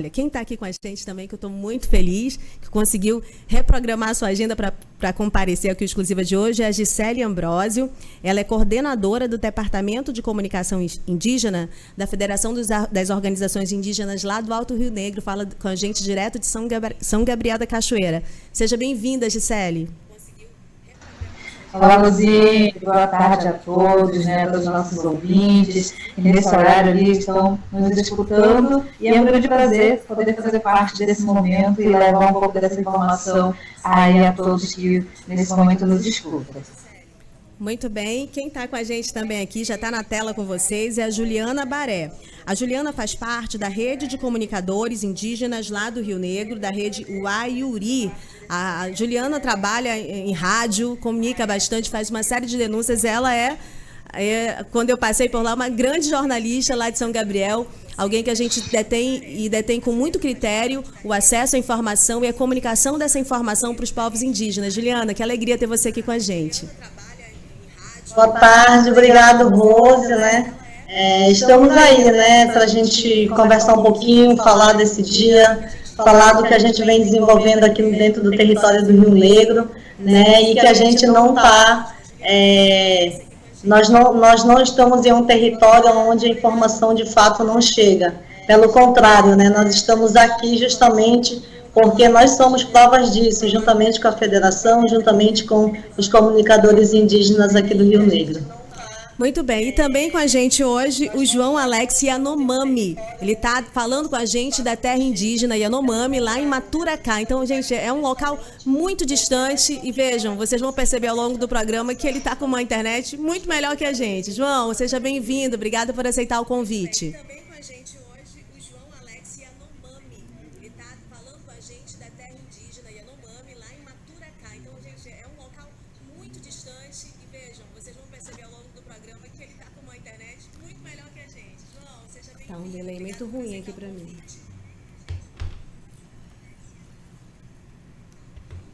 Quem está aqui com a gente também, que eu estou muito feliz, que conseguiu reprogramar a sua agenda para comparecer aqui exclusiva de hoje, é a Gisele Ambrósio. Ela é coordenadora do Departamento de Comunicação Indígena da Federação das Organizações Indígenas lá do Alto Rio Negro. Fala com a gente direto de São Gabriel da Cachoeira. Seja bem-vinda, Gisele. Olá, Luzia, boa tarde a todos, né, para os nossos ouvintes, que nesse horário ali estão nos escutando, e é um grande prazer poder fazer parte desse momento e levar um pouco dessa informação aí a todos que nesse momento nos escutam. Muito bem, quem está com a gente também aqui, já está na tela com vocês, é a Juliana Baré. A Juliana faz parte da rede de comunicadores indígenas lá do Rio Negro, da rede Uaiuri. A Juliana trabalha em rádio, comunica bastante, faz uma série de denúncias. Ela quando eu passei por lá, uma grande jornalista lá de São Gabriel, alguém que a gente detém com muito critério o acesso à informação e a comunicação dessa informação para os povos indígenas. Juliana, que alegria ter você aqui com a gente. Boa tarde, obrigado, Rose, né? Estamos aí, né, para a gente conversar um pouquinho, falar desse dia, falar do que a gente vem desenvolvendo aqui dentro do território do Rio Negro, né, e que a gente não está, nós não estamos em um território onde a informação de fato não chega, pelo contrário, né, nós estamos aqui justamente porque nós somos provas disso, juntamente com a federação, juntamente com os comunicadores indígenas aqui do Rio Negro. Muito bem, e também com a gente hoje o João Alex Yanomami. Ele está falando com a gente da terra indígena Yanomami, lá em Maturacá. Então, gente, é um local muito distante e vejam, vocês vão perceber ao longo do programa que ele está com uma internet muito melhor que a gente. João, seja bem-vindo, obrigada por aceitar o convite. Tá um delay muito ruim aqui para mim.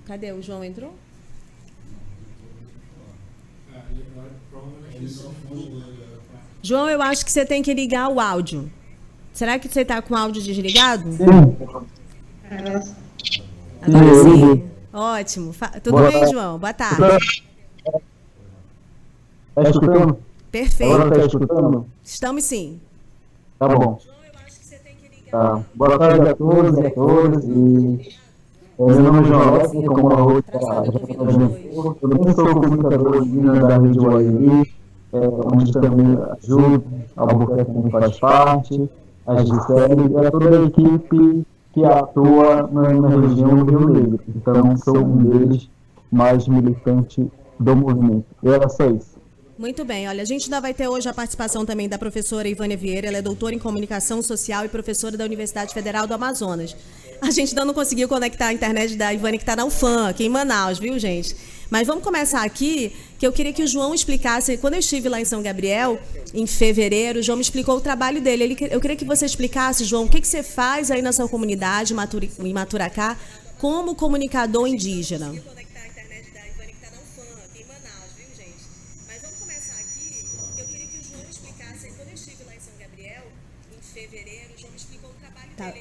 Cadê? O João entrou? João, eu acho que você tem que ligar o áudio. Será que você está com o áudio desligado? Sim. Agora sim. Ótimo. Tudo bem, João? Boa tarde. Está escutando? Perfeito. Agora está escutando? Estamos sim. Tá bom. Boa tarde a todos e a todas. Meu nome é João Alex, como a Rose eu também sou comunicador da rede Uaiuri, onde também ajudo, a Albuquerque também faz parte, a Gisele e a toda a equipe que atua na região do Rio Negro. Então, sou um deles mais militante do movimento. Era só isso. Muito bem, olha, a gente ainda vai ter hoje a participação também da professora Ivânia Vieira, ela é doutora em comunicação social e professora da Universidade Federal do Amazonas. A gente ainda não conseguiu conectar a internet da Ivânia, que está na UFAM, aqui em Manaus, viu, gente? Mas vamos começar aqui, que eu queria que o João explicasse, quando eu estive lá em São Gabriel, em fevereiro, o João me explicou o trabalho dele. Eu queria que você explicasse, João, o que você faz aí na sua comunidade, em Maturacá, como comunicador indígena.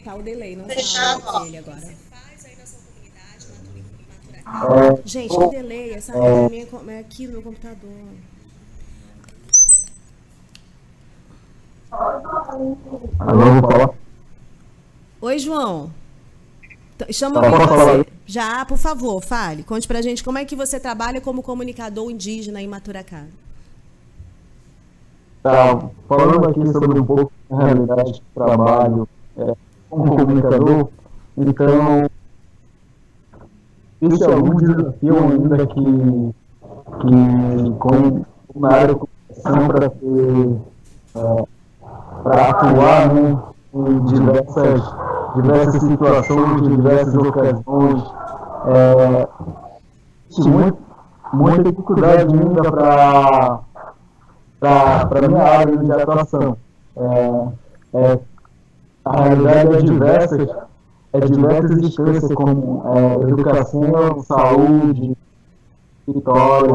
Tá o delay, não tá ele agora. Gente, que delay, essa é aqui no meu computador. Alô, vou falar. Oi, João. Estamos ouvindo você. Já, por favor, fale. Conte pra gente como é que você trabalha como comunicador indígena em Maturacá. Tá, falando aqui sobre um pouco da realidade do trabalho como comunicador, então esse é algum desafio ainda que com na área de comunicação para atuar, né, em diversas situações, em diversas ocasiões, muita dificuldade ainda para a minha área de atuação. A realidade é diversas instâncias como educação, saúde, história,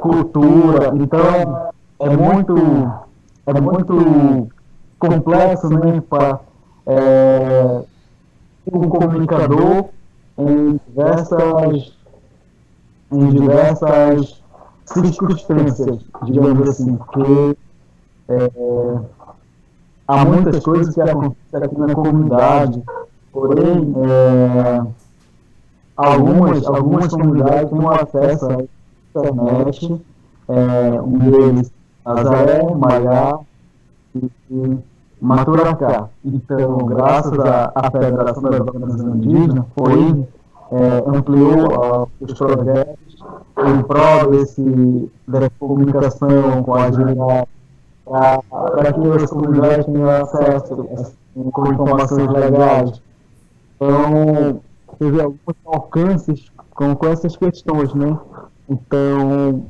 cultura. Então, é muito complexo, né, um comunicador em diversas circunstâncias, digamos assim, porque há muitas coisas que acontecem aqui na comunidade, porém, algumas comunidades têm acesso à internet, um deles, Azaré, Maiá e Maturacá. Então, graças à Federação das Organizações Indígenas, FOINE, ampliou os projetos em prol dessa comunicação com a agilidade, para que as comunidades tenham acesso com informações legais. Então, teve alguns alcances com essas questões, né? Então,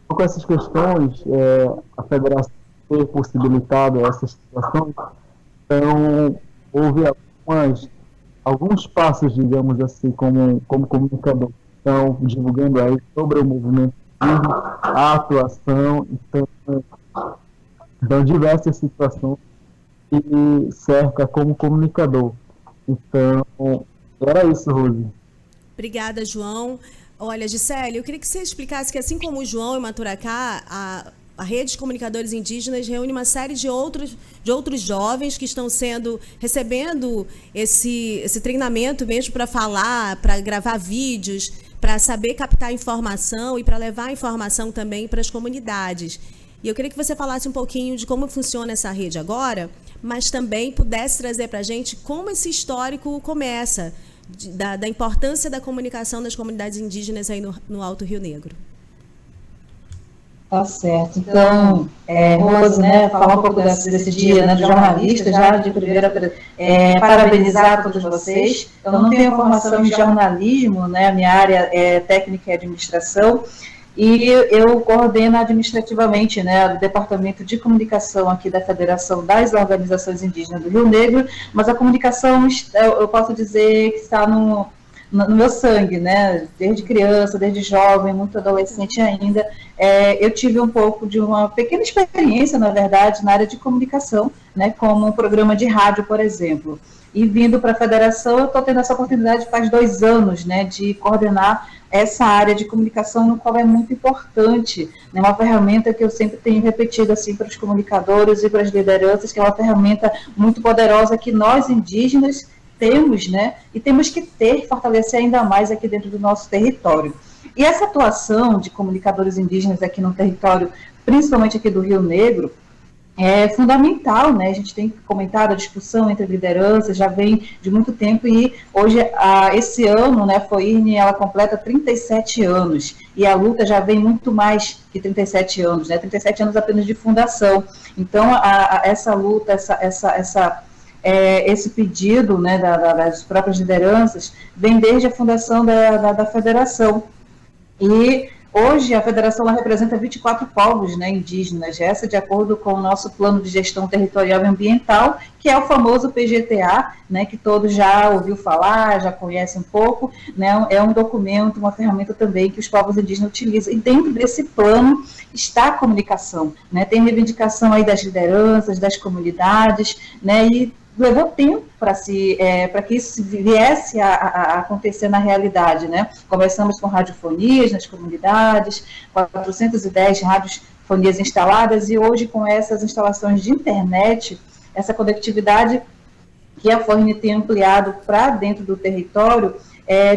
com essas questões, a federação ter possibilitado essas situações, então, houve alguns passos, digamos assim, como comunicador. Então, divulgando aí sobre o movimento, a atuação, então diversas situações que cerca como comunicador. Então, era isso, Rose. Obrigada, João. Olha, Gisele, eu queria que você explicasse que, assim como o João e Maturacá, a Rede de Comunicadores Indígenas reúne uma série de outros jovens que estão recebendo esse treinamento mesmo para falar, para gravar vídeos, para saber captar informação e para levar a informação também para as comunidades. E eu queria que você falasse um pouquinho de como funciona essa rede agora, mas também pudesse trazer para a gente como esse histórico começa, da importância da comunicação das comunidades indígenas aí no Alto Rio Negro. Tá certo. Então, Rose, né, falar um pouco desse dia, né, de jornalista, já de primeira, parabenizar todos vocês. Eu não tenho formação em jornalismo, né, a minha área é técnica e administração, e eu coordeno administrativamente, né, o Departamento de Comunicação aqui da Federação das Organizações Indígenas do Rio Negro, mas a comunicação, eu posso dizer que está no meu sangue, né? Desde criança, desde jovem, muito adolescente ainda, eu tive um pouco de uma pequena experiência, na verdade, na área de comunicação, né? Como um programa de rádio, por exemplo. E vindo para a federação, eu estou tendo essa oportunidade faz 2 anos, né? De coordenar essa área de comunicação, no qual é muito importante, né? Uma ferramenta que eu sempre tenho repetido assim para os comunicadores e para as lideranças, que é uma ferramenta muito poderosa que nós indígenas temos, né, e temos que fortalecer ainda mais aqui dentro do nosso território. E essa atuação de comunicadores indígenas aqui no território, principalmente aqui do Rio Negro, é fundamental, né? A gente tem comentado a discussão entre lideranças, já vem de muito tempo, e hoje, esse ano, né, a FOINE, ela completa 37 anos, e a luta já vem muito mais que 37 anos, né? 37 anos apenas de fundação. Então, essa luta, esse pedido, né, das próprias lideranças vem desde a fundação da federação. E hoje a federação ela representa 24 povos, né, indígenas, essa de acordo com o nosso plano de gestão territorial e ambiental, que é o famoso PGTA, né, que todos já ouviu falar, já conhecem um pouco, né, é um documento, uma ferramenta também que os povos indígenas utilizam. E dentro desse plano está a comunicação, né, tem reivindicação aí das lideranças, das comunidades, né, e levou tempo para que isso viesse a acontecer na realidade, né? Começamos com radiofonias nas comunidades, 410 radiofonias instaladas, e hoje com essas instalações de internet, essa conectividade que a FOINE tem ampliado para dentro do território,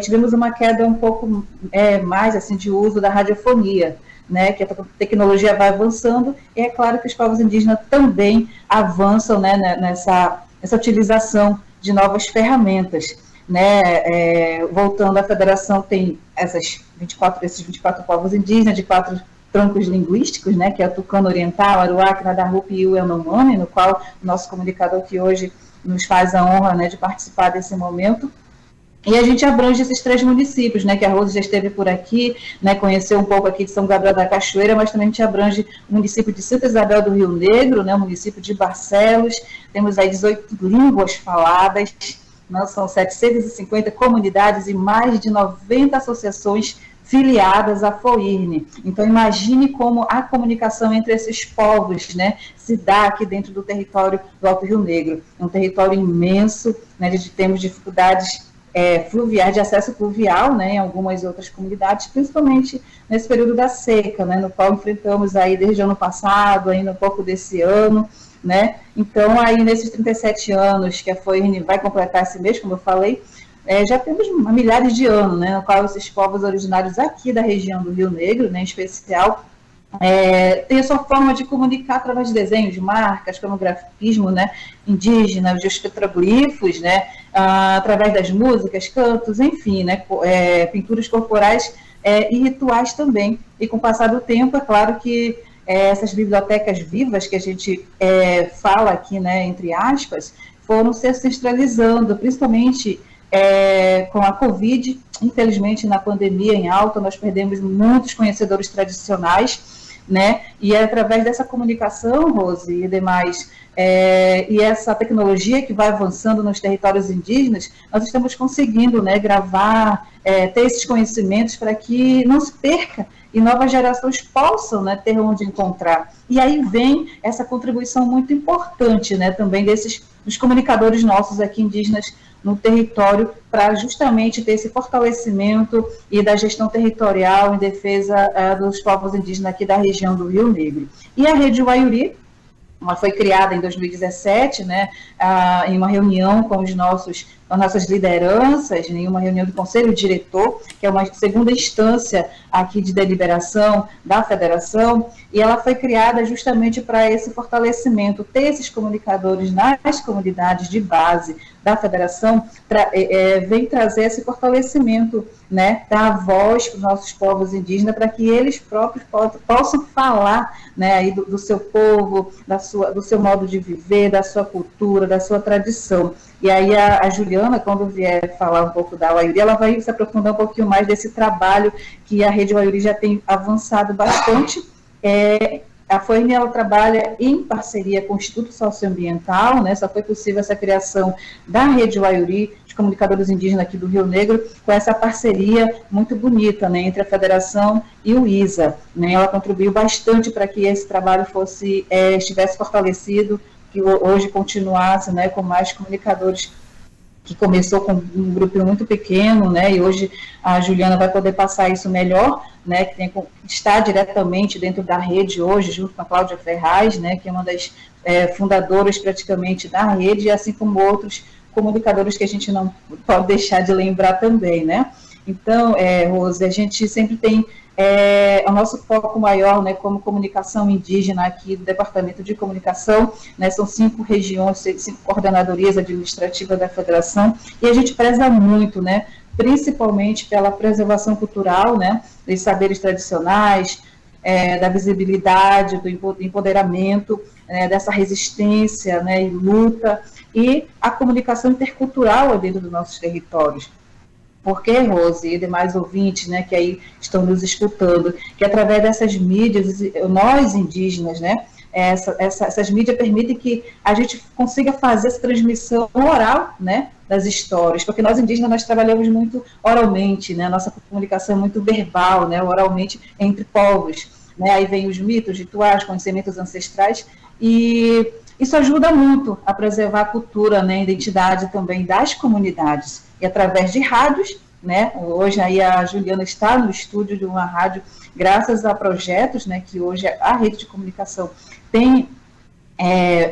tivemos uma queda um pouco mais assim, de uso da radiofonia, né, que a tecnologia vai avançando, e é claro que os povos indígenas também avançam, né, nessa utilização de novas ferramentas, né? Voltando, a federação tem esses 24 povos indígenas de 4 troncos linguísticos, né, que é o Tucano Oriental, Aruac, Nadahupi e o Yanomami, no qual o nosso comunicador que hoje nos faz a honra, né, de participar desse momento. E a gente abrange esses 3 municípios, né, que a Rose já esteve por aqui, né, conheceu um pouco aqui de São Gabriel da Cachoeira, mas também a gente abrange o município de Santa Isabel do Rio Negro, né, o município de Barcelos, temos aí 18 línguas faladas, né, são 750 comunidades e mais de 90 associações filiadas à FOIRN. Então, imagine como a comunicação entre esses povos, né, se dá aqui dentro do território do Alto Rio Negro. É um território imenso, né, a gente temos dificuldades fluviais, de acesso fluvial, né, em algumas outras comunidades, principalmente nesse período da seca, né, no qual enfrentamos aí desde o ano passado, ainda um pouco desse ano, né. Então, aí nesses 37 anos que a FOIRN vai completar esse mês, como eu falei, já temos milhares de anos, né, no qual esses povos originários aqui da região do Rio Negro, né, em especial, tem a sua forma de comunicar através de desenhos, de marcas, como o grafismo, né, indígena, os petroglifos, né, através das músicas, cantos, enfim, né, pinturas corporais e rituais também. E com o passar do tempo, é claro que essas bibliotecas vivas que a gente fala aqui, né, entre aspas, foram se ancestralizando, principalmente com a Covid. Infelizmente, na pandemia em alta, nós perdemos muitos conhecedores tradicionais, né? E é através dessa comunicação, Rose, e demais, e essa tecnologia que vai avançando nos territórios indígenas, nós estamos conseguindo, né, gravar, ter esses conhecimentos para que não se perca e novas gerações possam, né, ter onde encontrar. E aí vem essa contribuição muito importante, né, também dos comunicadores nossos aqui indígenas no território, para justamente ter esse fortalecimento e da gestão territorial em defesa dos povos indígenas aqui da região do Rio Negro. E a Rede Waiuri, ela foi criada em 2017, né, em uma reunião com as nossas lideranças, em uma reunião do Conselho Diretor, que é uma segunda instância aqui de deliberação da federação, e ela foi criada justamente para esse fortalecimento, ter esses comunicadores nas comunidades de base da federação, vem trazer esse fortalecimento, né, dar voz para os nossos povos indígenas, para que eles próprios possam falar, né, aí do seu povo, do seu modo de viver, da sua cultura, da sua tradição. E aí a Juliana, quando vier falar um pouco da Waiuri, ela vai se aprofundar um pouquinho mais desse trabalho que a Rede Waiuri já tem avançado bastante. A FOIRN, ela trabalha em parceria com o Instituto Socioambiental, né, só foi possível essa criação da Rede Waiuri, de comunicadores indígenas aqui do Rio Negro, com essa parceria muito bonita, né, entre a Federação e o ISA. Né, ela contribuiu bastante para que esse trabalho estivesse fortalecido, que hoje continuasse, né, com mais comunicadores, que começou com um grupo muito pequeno, né, e hoje a Juliana vai poder passar isso melhor, né, que está diretamente dentro da rede hoje, junto com a Cláudia Ferraz, né, que é uma das fundadoras praticamente da rede, assim como outros comunicadores que a gente não pode deixar de lembrar também, né. Então, Rose, a gente sempre tem o nosso foco maior, né, como comunicação indígena aqui do Departamento de Comunicação, né, são 5 regiões, 5 coordenadorias administrativas da Federação, e a gente preza muito, né, principalmente pela preservação cultural, né, dos saberes tradicionais, da visibilidade, do empoderamento, dessa resistência, né, e luta, e a comunicação intercultural dentro dos nossos territórios. Porque, Rose, e demais ouvintes, né, que aí estão nos escutando, que através dessas mídias, nós indígenas, né, essas mídias permitem que a gente consiga fazer essa transmissão oral, né, das histórias, porque nós indígenas nós trabalhamos muito oralmente, né, nossa comunicação é muito verbal, né, oralmente entre povos, né, aí vem os mitos, rituais, conhecimentos ancestrais, e isso ajuda muito a preservar a cultura, né, a identidade também das comunidades. E através de rádios, né, hoje aí a Juliana está no estúdio de uma rádio, graças a projetos, né, que hoje a rede de comunicação tem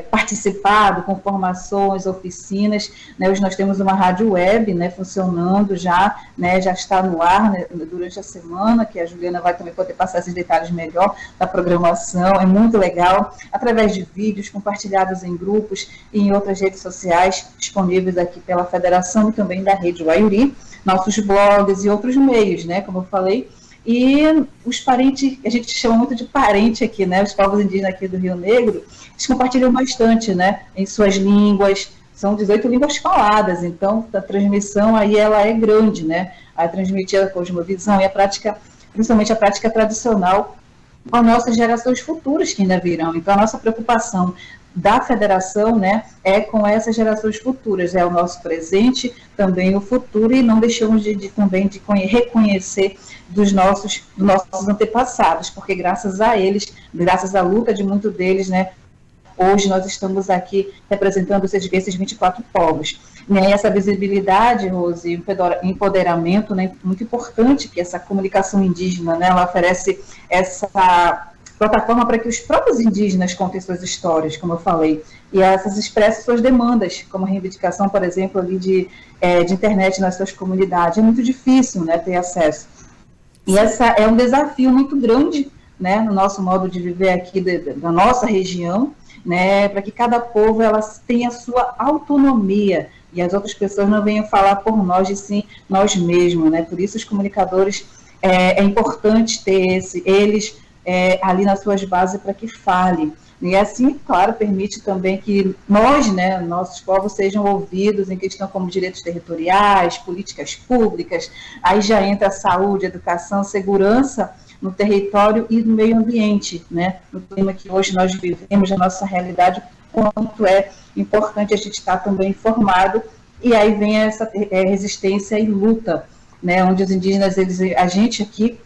participado com formações, oficinas, né, hoje nós temos uma rádio web, né, funcionando já, né, já está no ar, né, durante a semana, que a Juliana vai também poder passar esses detalhes melhor da programação, é muito legal, através de vídeos compartilhados em grupos e em outras redes sociais disponíveis aqui pela Federação e também da Rede Waiuri, nossos blogs e outros meios, né, como eu falei. E os parentes, a gente chama muito de parente aqui, né, os povos indígenas aqui do Rio Negro, eles compartilham bastante, né, em suas línguas, são 18 línguas faladas, então a transmissão aí ela é grande, né, a transmitir a cosmovisão e a prática, principalmente a prática tradicional, para nossas gerações futuras que ainda virão. Então a nossa preocupação da federação, né, é com essas gerações futuras, é o nosso presente, também o futuro, e não deixamos também de reconhecer dos nossos antepassados, porque graças a eles, graças à luta de muitos deles, né, hoje nós estamos aqui representando esses 24 povos. Né, essa visibilidade, Rose, empoderamento, né, muito importante que essa comunicação indígena, né, ela oferece essa plataforma para que os próprios indígenas contem suas histórias, como eu falei, e essas expressem suas demandas, como a reivindicação, por exemplo, ali de internet nas suas comunidades. É muito difícil, né, ter acesso. E essa é um desafio muito grande, né, no nosso modo de viver aqui da nossa região, né, para que cada povo ela tenha a sua autonomia e as outras pessoas não venham falar por nós, e sim nós mesmos, né? Por isso os comunicadores é importante ter eles ali nas suas bases para que fale. E assim, claro, permite também que nós, né, nossos povos sejam ouvidos em questão como direitos territoriais, políticas públicas, aí já entra a saúde, educação, segurança no território e no meio ambiente, né, no clima que hoje nós vivemos, na nossa realidade, quanto é importante a gente estar também informado, e aí vem essa resistência e luta, né, onde os indígenas, a gente aqui,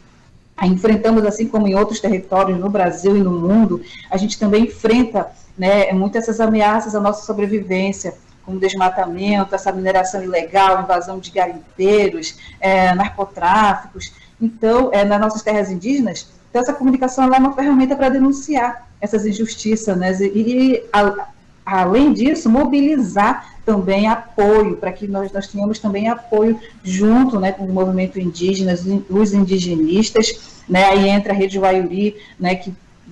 enfrentamos, assim como em outros territórios no Brasil e no mundo, a gente também enfrenta, né, muitas essas ameaças à nossa sobrevivência, como desmatamento, essa mineração ilegal, invasão de garimpeiros, narcotráficos. Então, nas nossas terras indígenas, então essa comunicação ela é uma ferramenta para denunciar essas injustiças, né, além disso, mobilizar também apoio, para que nós tenhamos também apoio junto, né, com o movimento indígena, os indigenistas, né, aí entra a Rede Waiuri, né, que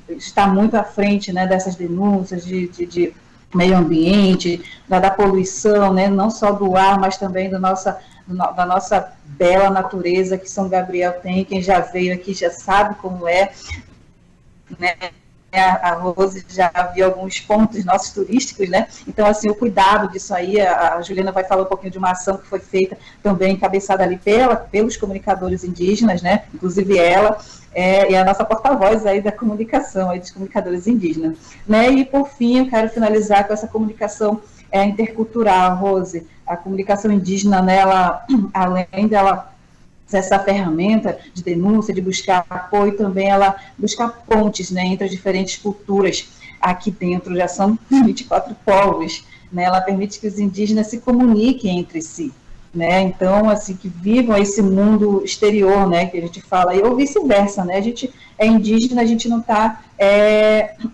está muito à frente, né, dessas denúncias de meio ambiente, da poluição, né, não só do ar, mas também da nossa bela natureza que São Gabriel tem. Quem já veio aqui já sabe como é, né? A Rose já viu alguns pontos nossos turísticos, né? Então, assim, o cuidado disso aí, a Juliana vai falar um pouquinho de uma ação que foi feita também, encabeçada ali pelos comunicadores indígenas, né? Inclusive ela é a nossa porta-voz aí da comunicação, aí dos comunicadores indígenas, né? E, por fim, eu quero finalizar com essa comunicação intercultural, Rose. A comunicação indígena, né, além dela essa ferramenta de denúncia, de buscar apoio, também ela busca pontes, né, entre as diferentes culturas. Aqui dentro já são 24 povos, né, ela permite que os indígenas se comuniquem entre si, né, então, assim, que vivam esse mundo exterior, né, que a gente fala, ou vice-versa, né, a gente é indígena, a gente não está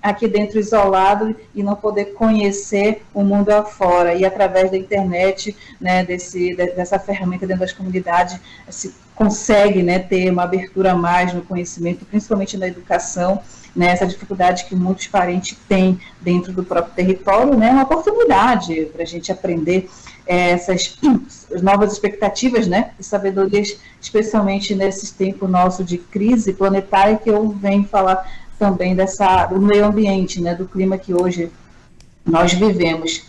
aqui dentro isolado e não poder conhecer o mundo afora, e através da internet, né, dessa ferramenta dentro das comunidades, se consegue, né, ter uma abertura a mais no conhecimento, principalmente na educação, né, essa dificuldade que muitos parentes têm dentro do próprio território, né, uma oportunidade para a gente aprender essas novas expectativas, né, e sabedorias, especialmente nesse tempo nosso de crise planetária, que eu venho falar também do meio ambiente, né, do clima que hoje nós vivemos.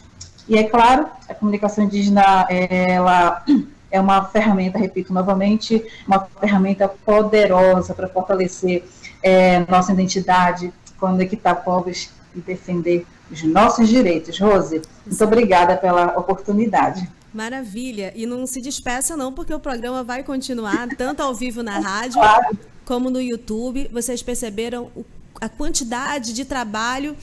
E é claro, a comunicação indígena, ela é uma ferramenta, repito novamente, uma ferramenta poderosa para fortalecer nossa identidade, conectar povos e defender os nossos direitos. Rose, muito obrigada pela oportunidade. Maravilha, e não se despeça não, porque o programa vai continuar, tanto ao vivo na rádio, como no YouTube. Vocês perceberam a quantidade de trabalho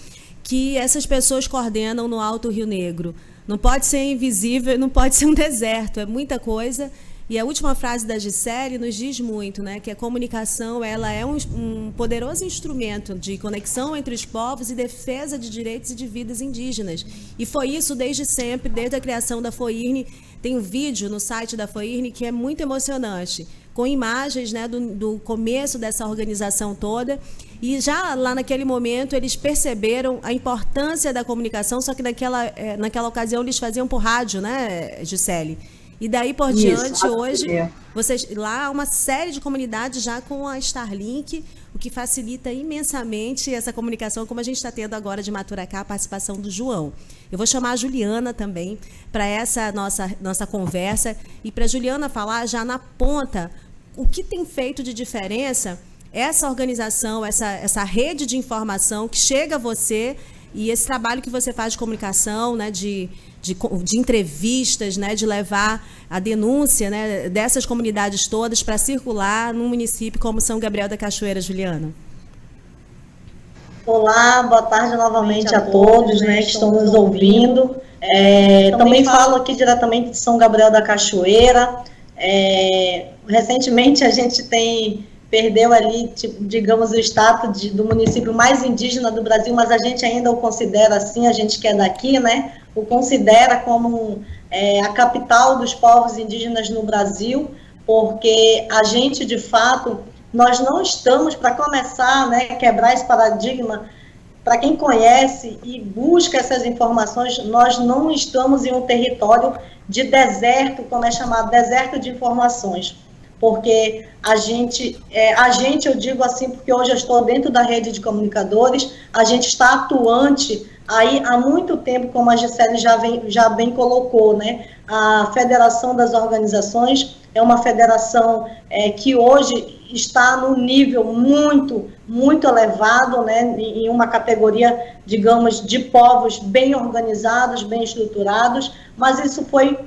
que essas pessoas coordenam no Alto Rio Negro. Não pode ser invisível, não pode ser um deserto, é muita coisa. E a última frase da Gisele nos diz muito, né, que a comunicação ela é um poderoso instrumento de conexão entre os povos e defesa de direitos e de vidas indígenas. E foi isso desde sempre, desde a criação da FOIRN. Tem um vídeo no site da FOIRN que é muito emocionante, com imagens, né, do começo dessa organização toda. E já lá naquele momento eles perceberam a importância da comunicação, só que naquela ocasião eles faziam por rádio, né, Gisele? E daí por diante, hoje, lá há uma série de comunidades já com a Starlink, o que facilita imensamente essa comunicação, como a gente está tendo agora de Maturacá, a participação do João. Eu vou chamar a Juliana também para essa nossa conversa, e para a Juliana falar já na ponta o que tem feito de diferença essa organização, essa rede de informação que chega a você E esse trabalho que você faz de comunicação, né, de entrevistas, né, de levar a denúncia, né, dessas comunidades todas para circular num município como São Gabriel da Cachoeira, Juliana. Olá, boa tarde novamente a todos, né, que estão nos ouvindo. Também falo aqui diretamente de São Gabriel da Cachoeira. Recentemente a gente perdeu ali, tipo, digamos, o status do município mais indígena do Brasil, mas a gente ainda o considera assim, a gente que é daqui, né, o considera como a capital dos povos indígenas no Brasil, porque a gente, de fato, nós não estamos, para começar, né, quebrar esse paradigma, para quem conhece e busca essas informações, nós não estamos em um território de deserto, como é chamado, deserto de informações, porque a gente, eu digo assim, porque hoje eu estou dentro da rede de comunicadores, a gente está atuante aí há muito tempo, como a Gisele já bem colocou, né? A Federação das Organizações é uma federação que hoje está num nível muito, muito elevado, né, em uma categoria, digamos, de povos bem organizados, bem estruturados, mas isso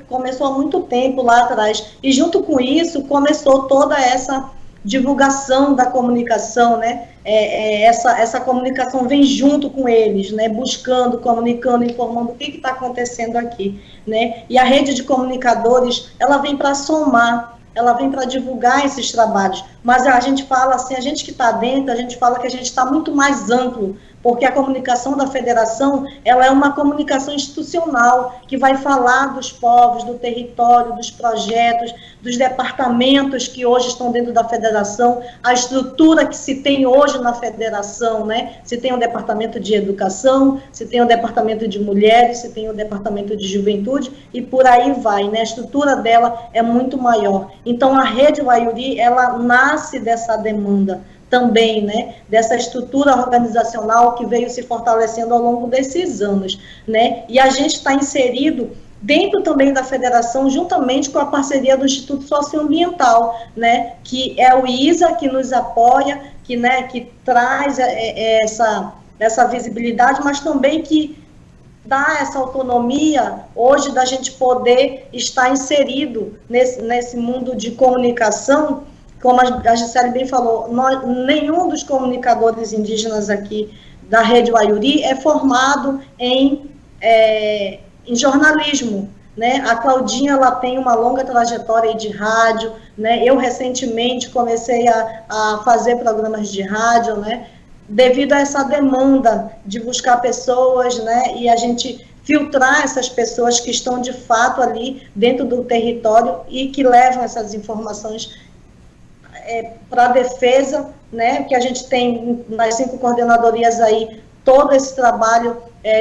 começou há muito tempo lá atrás, e junto com isso começou toda essa divulgação da comunicação, né, essa comunicação vem junto com eles, né, buscando, comunicando, informando o que está acontecendo aqui, né, e a rede de comunicadores, ela vem para somar, ela vem para divulgar esses trabalhos, mas a gente fala assim, a gente que está dentro, a gente fala que a gente está muito mais amplo, porque a comunicação da federação, ela é uma comunicação institucional, que vai falar dos povos, do território, dos projetos, dos departamentos que hoje estão dentro da federação, a estrutura que se tem hoje na federação, né? Se tem o departamento de educação, se tem o departamento de mulheres, se tem o departamento de juventude, e por aí vai, né? A estrutura dela é muito maior. Então, a Rede Waiuri, ela nasce dessa demanda também, né, dessa estrutura organizacional que veio se fortalecendo ao longo desses anos, né, e a gente está inserido dentro também da federação, juntamente com a parceria do Instituto Socioambiental, né, que é o ISA, que nos apoia, que, né, que traz essa visibilidade, mas também que dá essa autonomia hoje da gente poder estar inserido nesse mundo de comunicação. Como a Gisele bem falou, nenhum dos comunicadores indígenas aqui da Rede Waiuri é formado em jornalismo, né? A Claudinha, ela tem uma longa trajetória de rádio, né? Eu recentemente comecei a fazer programas de rádio, né? Devido a essa demanda de buscar pessoas, né? E a gente filtrar essas pessoas que estão de fato ali dentro do território e que levam essas informações para a defesa, né, que a gente tem nas 5 coordenadorias aí, todo esse trabalho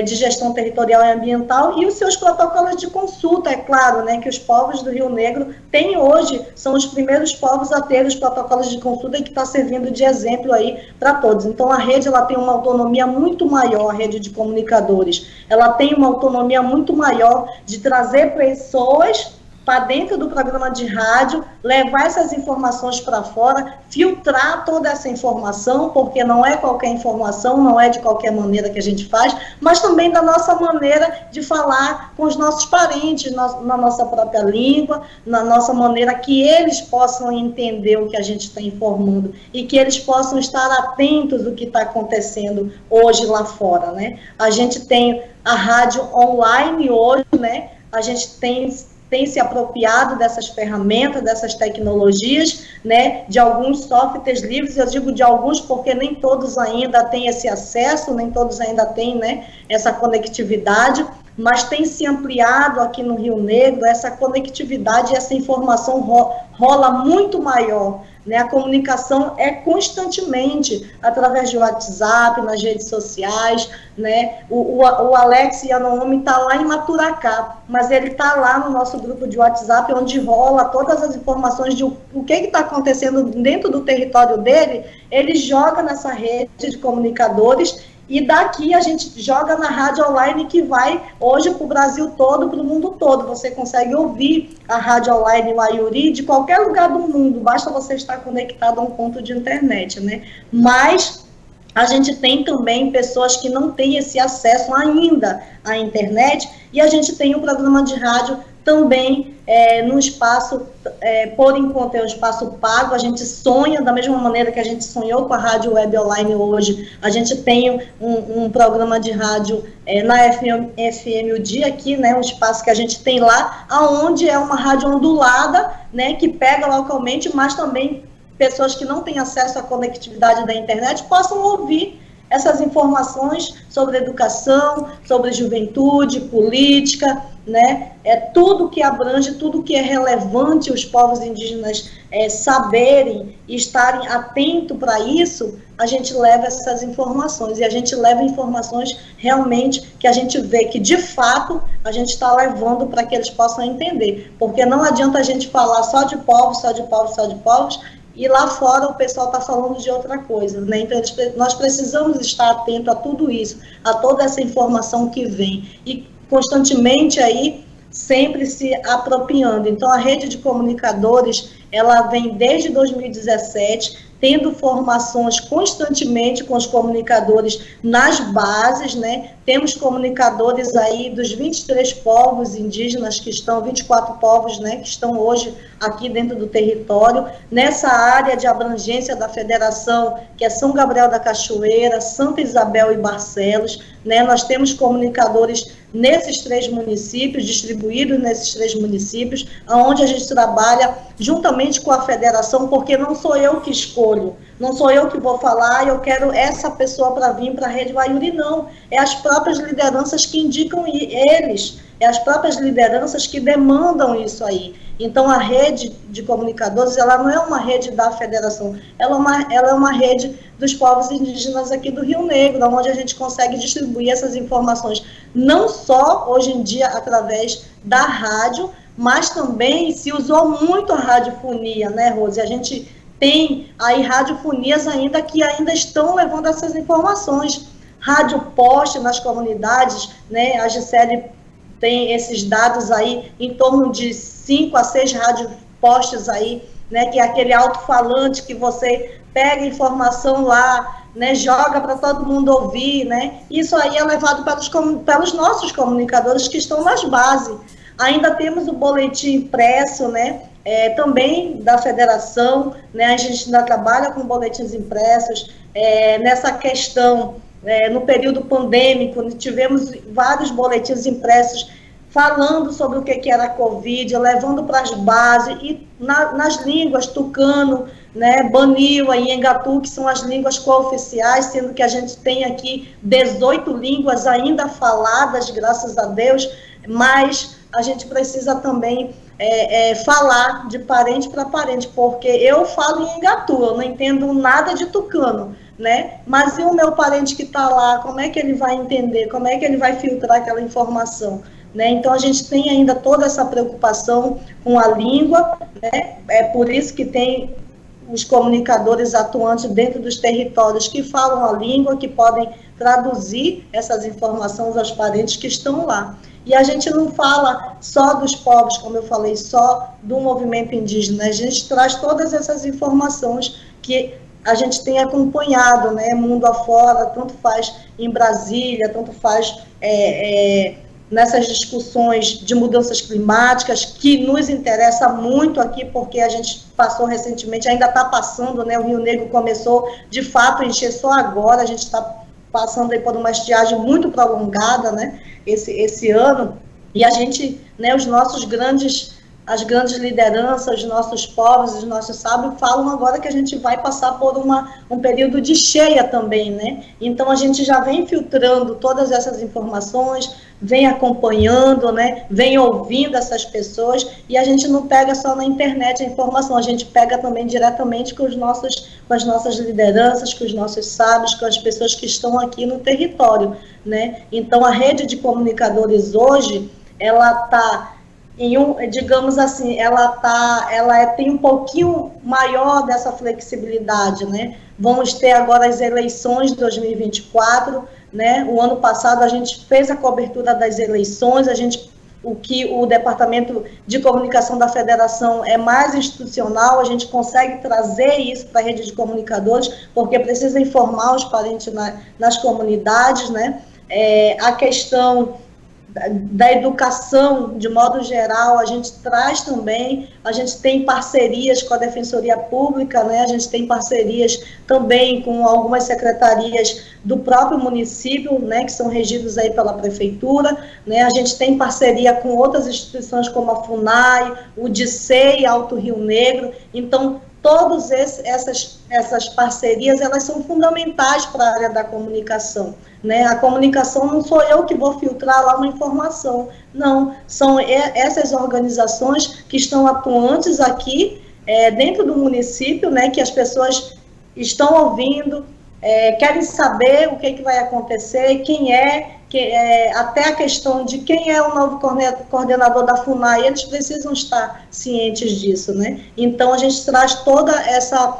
de gestão territorial e ambiental e os seus protocolos de consulta, é claro, né, que os povos do Rio Negro têm hoje, são os primeiros povos a ter os protocolos de consulta e que está servindo de exemplo aí para todos. Então, a rede, ela tem uma autonomia muito maior, a rede de comunicadores, ela tem uma autonomia muito maior de trazer pessoas para dentro do programa de rádio, levar essas informações para fora, filtrar toda essa informação, porque não é qualquer informação, não é de qualquer maneira que a gente faz, mas também da nossa maneira de falar com os nossos parentes, na nossa própria língua, na nossa maneira que eles possam entender o que a gente está informando e que eles possam estar atentos do que está acontecendo hoje lá fora, né? A gente tem a rádio online hoje, né? A gente tem se apropriado dessas ferramentas, dessas tecnologias, né, de alguns softwares livres, eu digo de alguns porque nem todos ainda têm esse acesso, nem todos ainda têm, né, essa conectividade, mas tem se ampliado aqui no Rio Negro, essa conectividade, essa informação rola muito maior, né? A comunicação é constantemente através de WhatsApp, nas redes sociais, né? O Alex Yanomi está lá em Maturacá, mas ele está lá no nosso grupo de WhatsApp, onde rola todas as informações de o que está acontecendo dentro do território dele, ele joga nessa rede de comunicadores. E daqui a gente joga na rádio online que vai hoje para o Brasil todo, para o mundo todo. Você consegue ouvir a rádio online Waiuri de qualquer lugar do mundo, basta você estar conectado a um ponto de internet, né? Mas a gente tem também pessoas que não têm esse acesso ainda à internet, e a gente tem um programa de rádio também no espaço, por enquanto é um espaço pago. A gente sonha, da mesma maneira que a gente sonhou com a Rádio Web Online hoje, a gente tem um programa de rádio na FM O Dia aqui, né, um espaço que a gente tem lá, onde é uma rádio ondulada, né, que pega localmente, mas também pessoas que não têm acesso à conectividade da internet possam ouvir essas informações sobre educação, sobre juventude, política, né? Tudo que abrange, tudo que é relevante os povos indígenas saberem e estarem atentos para isso, a gente leva essas informações, e a gente leva informações realmente que a gente vê que, de fato, a gente está levando para que eles possam entender, porque não adianta a gente falar só de povos, só de povos, só de povos, e lá fora o pessoal está falando de outra coisa, né? Então nós precisamos estar atento a tudo isso, a toda essa informação que vem, e constantemente aí sempre se apropriando. Então a rede de comunicadores, ela vem desde 2017, tendo formações constantemente com os comunicadores nas bases, né? Temos comunicadores aí dos 23 povos indígenas que estão, 24 povos, né, que estão hoje aqui dentro do território, nessa área de abrangência da federação, que é São Gabriel da Cachoeira, Santa Isabel e Barcelos, né? Nós temos comunicadores nesses 3 municípios, distribuídos nesses 3 municípios, onde a gente trabalha juntamente com a federação, porque não sou eu que escolho, não sou eu que vou falar, eu quero essa pessoa para vir para a Rede Waiuri, não. É as próprias lideranças que indicam eles, é as próprias lideranças que demandam isso aí. Então, a rede de comunicadores, ela não é uma rede da federação, ela é uma rede dos povos indígenas aqui do Rio Negro, onde a gente consegue distribuir essas informações, não só, hoje em dia, através da rádio, mas também se usou muito a radiofonia, né, Rose? A gente tem aí radiofonias ainda que ainda estão levando essas informações. Rádio poste nas comunidades, né? A Gisele tem esses dados aí, em torno de 5 a 6 radiopostes aí, né? Que é aquele alto-falante que você pega informação lá, né? Joga para todo mundo ouvir, né? Isso aí é levado pelos nossos comunicadores que estão nas bases. Ainda temos o boletim impresso, né? Também da federação, né? A gente ainda trabalha com boletins impressos, nessa questão, no período pandêmico, tivemos vários boletins impressos falando sobre o que era a Covid, levando para as bases, e nas línguas tucano, né, Baniwa e Engatu, que são as línguas cooficiais, sendo que a gente tem aqui 18 línguas ainda faladas, graças a Deus, mas a gente precisa também falar de parente para parente, porque eu falo em Engatu, eu não entendo nada de tucano, né? Mas e o meu parente que está lá, como é que ele vai entender, como é que ele vai filtrar aquela informação? Né? Então, a gente tem ainda toda essa preocupação com a língua, né? É por isso que tem os comunicadores atuantes dentro dos territórios que falam a língua, que podem traduzir essas informações aos parentes que estão lá. E a gente não fala só dos povos, como eu falei, só do movimento indígena, a gente traz todas essas informações que a gente tem acompanhado, né, mundo afora, tanto faz em Brasília, tanto faz nessas discussões de mudanças climáticas, que nos interessa muito aqui, porque a gente passou recentemente, ainda está passando, né, o Rio Negro começou, de fato, a encher só agora, a gente está passando aí por uma estiagem muito prolongada, né, esse ano, e a gente, né, as grandes lideranças, os nossos povos, os nossos sábios falam agora que a gente vai passar por um período de cheia também, né? Então a gente já vem filtrando todas essas informações, vem acompanhando, né? Vem ouvindo essas pessoas, e a gente não pega só na internet a informação, a gente pega também diretamente com as nossas lideranças, com os nossos sábios, com as pessoas que estão aqui no território, né? Então a rede de comunicadores hoje, ela está digamos assim, tem um pouquinho maior dessa flexibilidade, né? Vamos ter agora as eleições de 2024, né? O ano passado a gente fez a cobertura das eleições, a gente o que o Departamento de Comunicação da Federação é mais institucional, a gente consegue trazer isso para a rede de comunicadores, porque precisa informar os parentes nas comunidades, né? A questão da educação, de modo geral, a gente traz também, a gente tem parcerias com a Defensoria Pública, né? A gente tem parcerias também com algumas secretarias do próprio município, né, que são regidos aí pela Prefeitura, né? A gente tem parceria com outras instituições como a FUNAI, o DICEI, Alto Rio Negro. Então, todas essas parcerias, elas são fundamentais para a área da comunicação, né? A comunicação não sou eu que vou filtrar lá uma informação, não, são essas organizações que estão atuantes aqui dentro do município, né, que as pessoas estão ouvindo, querem saber o que vai acontecer, até a questão de quem é o novo coordenador da FUNAI, eles precisam estar cientes disso, né? Então, a gente traz toda essa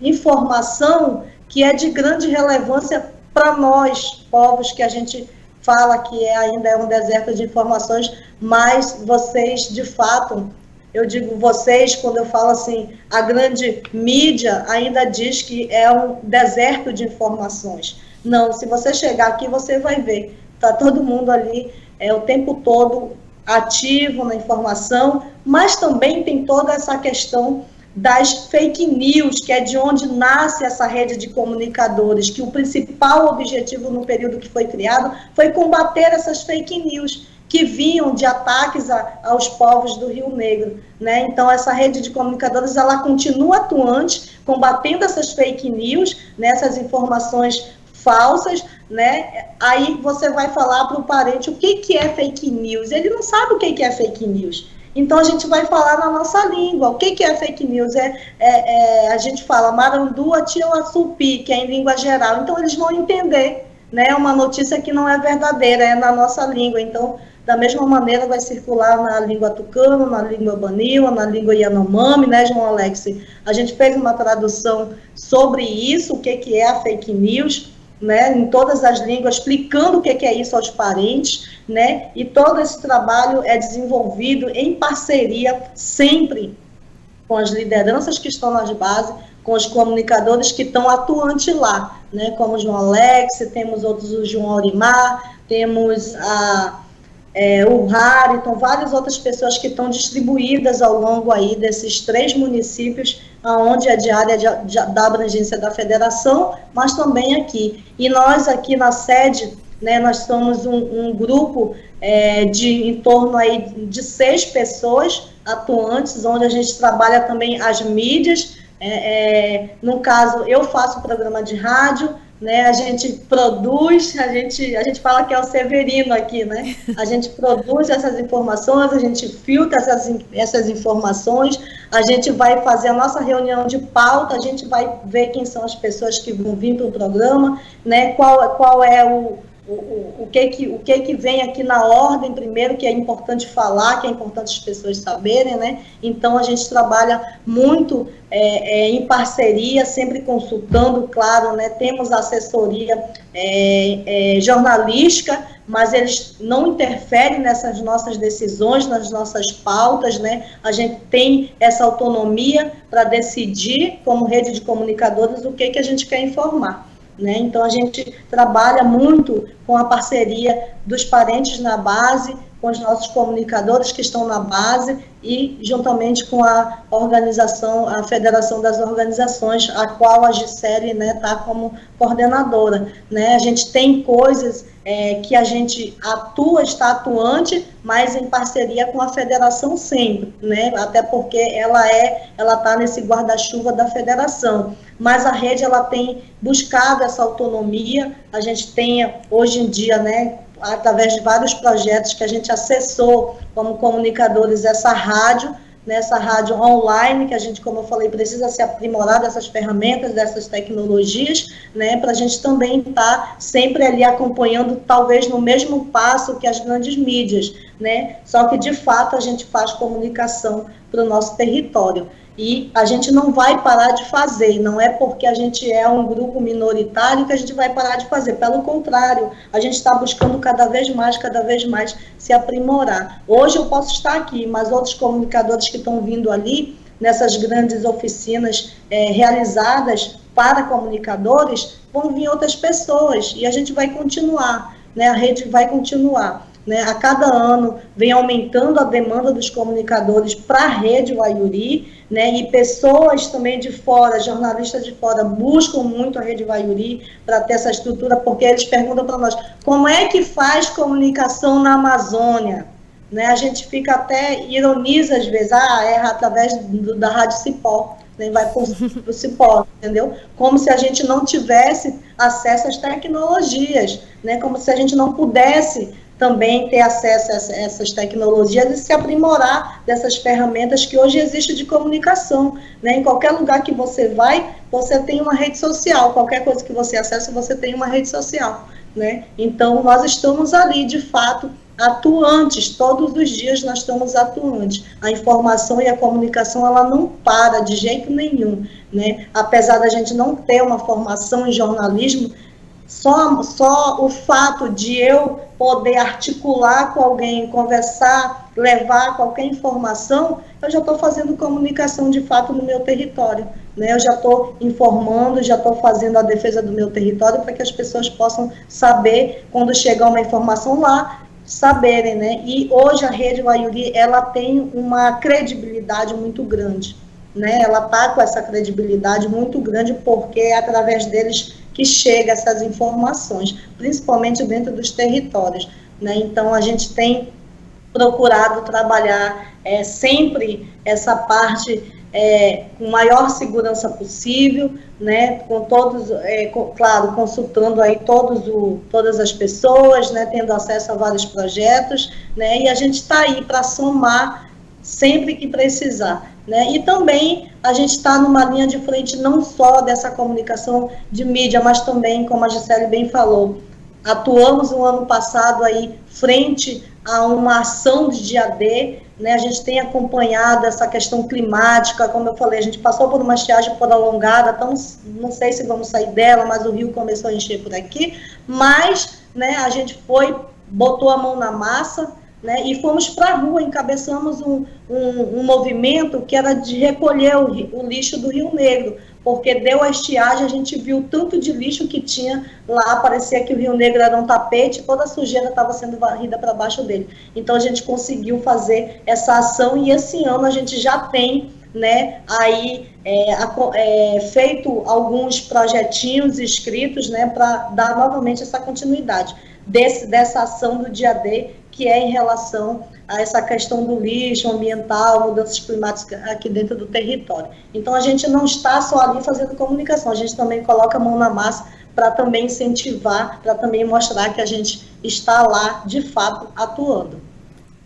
informação que é de grande relevância para nós, povos que a gente fala que ainda é um deserto de informações, mas vocês, de fato, eu digo vocês, quando eu falo assim, a grande mídia ainda diz que é um deserto de informações. Não, se você chegar aqui, você vai ver, está todo mundo ali o tempo todo ativo na informação, mas também tem toda essa questão das fake news, que é de onde nasce essa rede de comunicadores, que o principal objetivo no período que foi criado foi combater essas fake news que vinham de ataques aos povos do Rio Negro, né? Então, essa rede de comunicadores, ela continua atuante, combatendo essas fake news, né, essas informações falsas, né? Aí você vai falar para o parente o que é fake news. Ele não sabe o que é fake news. Então, a gente vai falar na nossa língua. O que é fake news? A gente fala marandua tilaçupi, que é em língua geral. Então, eles vão entender, né? Uma notícia que não é verdadeira, é na nossa língua. Então, da mesma maneira, vai circular na língua tucano, na língua banila, na língua yanomami, né, João Alex? A gente fez uma tradução sobre isso, o que é a fake news, né, em todas as línguas, explicando o que é isso aos parentes, né, e todo esse trabalho é desenvolvido em parceria sempre com as lideranças que estão nas bases, com os comunicadores que estão atuantes lá, né, como o João Alex, temos outros, o João Aurimar, temos o Hariton, várias outras pessoas que estão distribuídas ao longo aí desses 3 municípios, onde é de área da abrangência da federação, mas também aqui. E nós aqui na sede, né, nós somos um grupo em torno aí de 6 pessoas atuantes, onde a gente trabalha também as mídias. No caso, eu faço programa de rádio, né, a gente produz, a gente fala que é o Severino aqui, né? A gente produz essas informações, a gente filtra essas informações, a gente vai fazer a nossa reunião de pauta, a gente vai ver quem são as pessoas que vão vir para o programa, né? Qual é o que vem aqui na ordem primeiro, que é importante falar, que é importante as pessoas saberem, né? Então, a gente trabalha muito em parceria, sempre consultando, claro, né? Temos assessoria jornalística, mas eles não interferem nessas nossas decisões, nas nossas pautas, né? A gente tem essa autonomia para decidir, como rede de comunicadores, o que a gente quer informar, né? Então, a gente trabalha muito com a parceria dos parentes na base, com os nossos comunicadores que estão na base e juntamente com a organização, a Federação das Organizações, a qual a Gisele, né, está como coordenadora, né? A gente tem coisas que a gente está atuante, mas em parceria com a federação sempre, né? Até porque ela está nesse guarda-chuva da federação. Mas a rede, ela tem buscado essa autonomia. A gente tem, hoje em dia, né, através de vários projetos que a gente acessou como comunicadores, essa rádio online, que a gente, como eu falei, precisa se aprimorar dessas ferramentas, dessas tecnologias, né, para a gente também estar sempre ali acompanhando, talvez no mesmo passo que as grandes mídias, né? Só que, de fato, a gente faz comunicação para o nosso território. E a gente não vai parar de fazer, não é porque a gente é um grupo minoritário que a gente vai parar de fazer, pelo contrário, a gente está buscando cada vez mais se aprimorar. Hoje eu posso estar aqui, mas outros comunicadores que estão vindo ali, nessas grandes oficinas realizadas para comunicadores, vão vir outras pessoas, e a gente vai continuar, né? A rede vai continuar. Né, a cada ano vem aumentando a demanda dos comunicadores para a rede Waiuri, né, e pessoas também de fora, jornalistas de fora, buscam muito a rede Waiuri para ter essa estrutura, porque eles perguntam para nós, como é que faz comunicação na Amazônia? Né, a gente fica até, ironiza às vezes, é através da Rádio Cipó, né, vai para o Cipó, entendeu? Como se a gente não tivesse acesso às tecnologias, né, como se a gente não pudesse também ter acesso a essas tecnologias e se aprimorar dessas ferramentas que hoje existem de comunicação, né? Em qualquer lugar que você vai, você tem uma rede social, qualquer coisa que você acessa, você tem uma rede social, né? Então, nós estamos ali, de fato, atuantes, todos os dias nós estamos atuantes. A informação e a comunicação, ela não para de jeito nenhum, né? Apesar da gente não ter uma formação em jornalismo, só o fato de eu poder articular com alguém, conversar, levar qualquer informação, eu já estou fazendo comunicação de fato no meu território, né? Eu já estou informando, já estou fazendo a defesa do meu território para que as pessoas possam saber, quando chegar uma informação lá, saberem, né? E hoje a Rede Waiuri, ela tem uma credibilidade muito grande, né? Ela está com essa credibilidade muito grande porque é através deles que chega essas informações, principalmente dentro dos territórios, né? Então, a gente tem procurado trabalhar sempre essa parte com maior segurança possível, né? Com todos, claro, consultando aí todas as pessoas, né? Tendo acesso a vários projetos, né? E a gente está aí para somar sempre que precisar, né? E também a gente está numa linha de frente não só dessa comunicação de mídia, mas também, como a Gisele bem falou, atuamos no ano passado aí frente a uma ação de dia D, né? A gente tem acompanhado essa questão climática, como eu falei, a gente passou por uma estiagem prolongada, então não sei se vamos sair dela, mas o rio começou a encher por aqui, mas, né, a gente botou a mão na massa, né, e fomos para a rua, encabeçamos um movimento que era de recolher o lixo do Rio Negro, porque deu a estiagem, a gente viu tanto de lixo que tinha lá, parecia que o Rio Negro era um tapete, toda a sujeira estava sendo varrida para baixo dele. Então a gente conseguiu fazer essa ação e esse ano a gente já tem, né, aí feito alguns projetinhos escritos, né, para dar novamente essa continuidade dessa ação do dia D, que é em relação a essa questão do lixo ambiental, mudanças climáticas aqui dentro do território. Então, a gente não está só ali fazendo comunicação, a gente também coloca a mão na massa para também incentivar, para também mostrar que a gente está lá, de fato, atuando.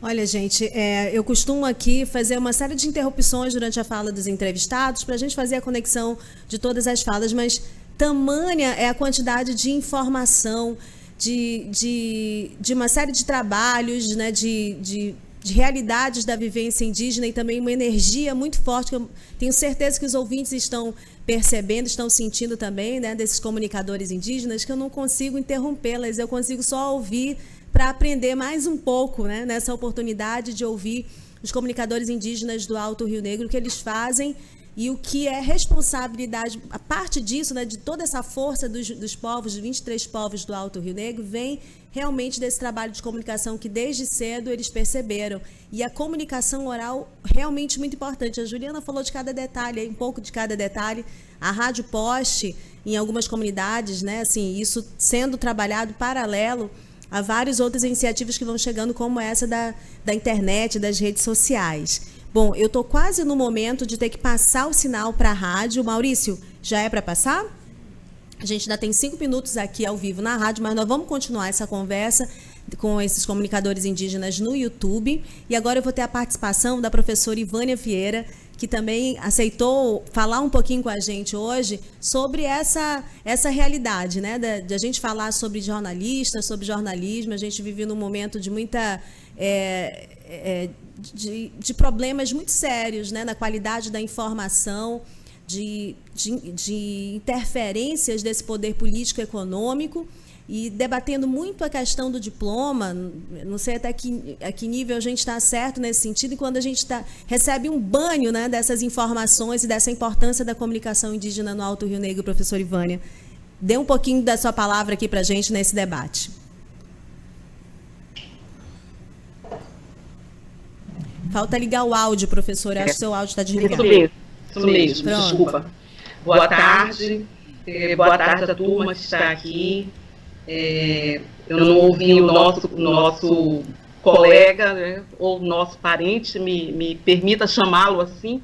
Olha, gente, eu costumo aqui fazer uma série de interrupções durante a fala dos entrevistados para a gente fazer a conexão de todas as falas, mas tamanha é a quantidade de informação, de uma série de trabalhos, né, de realidades da vivência indígena e também uma energia muito forte, que eu tenho certeza que os ouvintes estão percebendo, estão sentindo também, né, desses comunicadores indígenas, que eu não consigo interrompê-las, eu consigo só ouvir para aprender mais um pouco, né, nessa oportunidade de ouvir os comunicadores indígenas do Alto Rio Negro, o que eles fazem e o que é responsabilidade, a parte disso, né, de toda essa força dos povos, dos 23 povos do Alto Rio Negro, vem realmente desse trabalho de comunicação que desde cedo eles perceberam. E a comunicação oral realmente muito importante. A Juliana falou de cada detalhe, um pouco de cada detalhe. A Rádio Poste, em algumas comunidades, né, assim, isso sendo trabalhado paralelo a várias outras iniciativas que vão chegando, como essa da internet, das redes sociais. Bom, eu estou quase no momento de ter que passar o sinal para a rádio. Maurício, já é para passar? A gente ainda tem 5 minutos aqui ao vivo na rádio, mas nós vamos continuar essa conversa com esses comunicadores indígenas no YouTube. E agora eu vou ter a participação da professora Ivânia Vieira, que também aceitou falar um pouquinho com a gente hoje sobre essa realidade, né? De a gente falar sobre jornalistas, sobre jornalismo. A gente vive num momento de muita... de problemas muito sérios, né? Na qualidade da informação, de interferências desse poder político e econômico, e debatendo muito a questão do diploma. Não sei até que nível a gente está certo nesse sentido, e quando a gente recebe um banho, né, dessas informações e dessa importância da comunicação indígena no Alto Rio Negro. Professora Ivânia, dê um pouquinho da sua palavra aqui para a gente nesse debate. Falta ligar o áudio, professora. Acho que o seu áudio está desligado. Isso mesmo, pronto. Desculpa. Boa tarde a turma que está aqui. Eu não ouvi o nosso colega, né, ou nosso parente, me permita chamá-lo assim.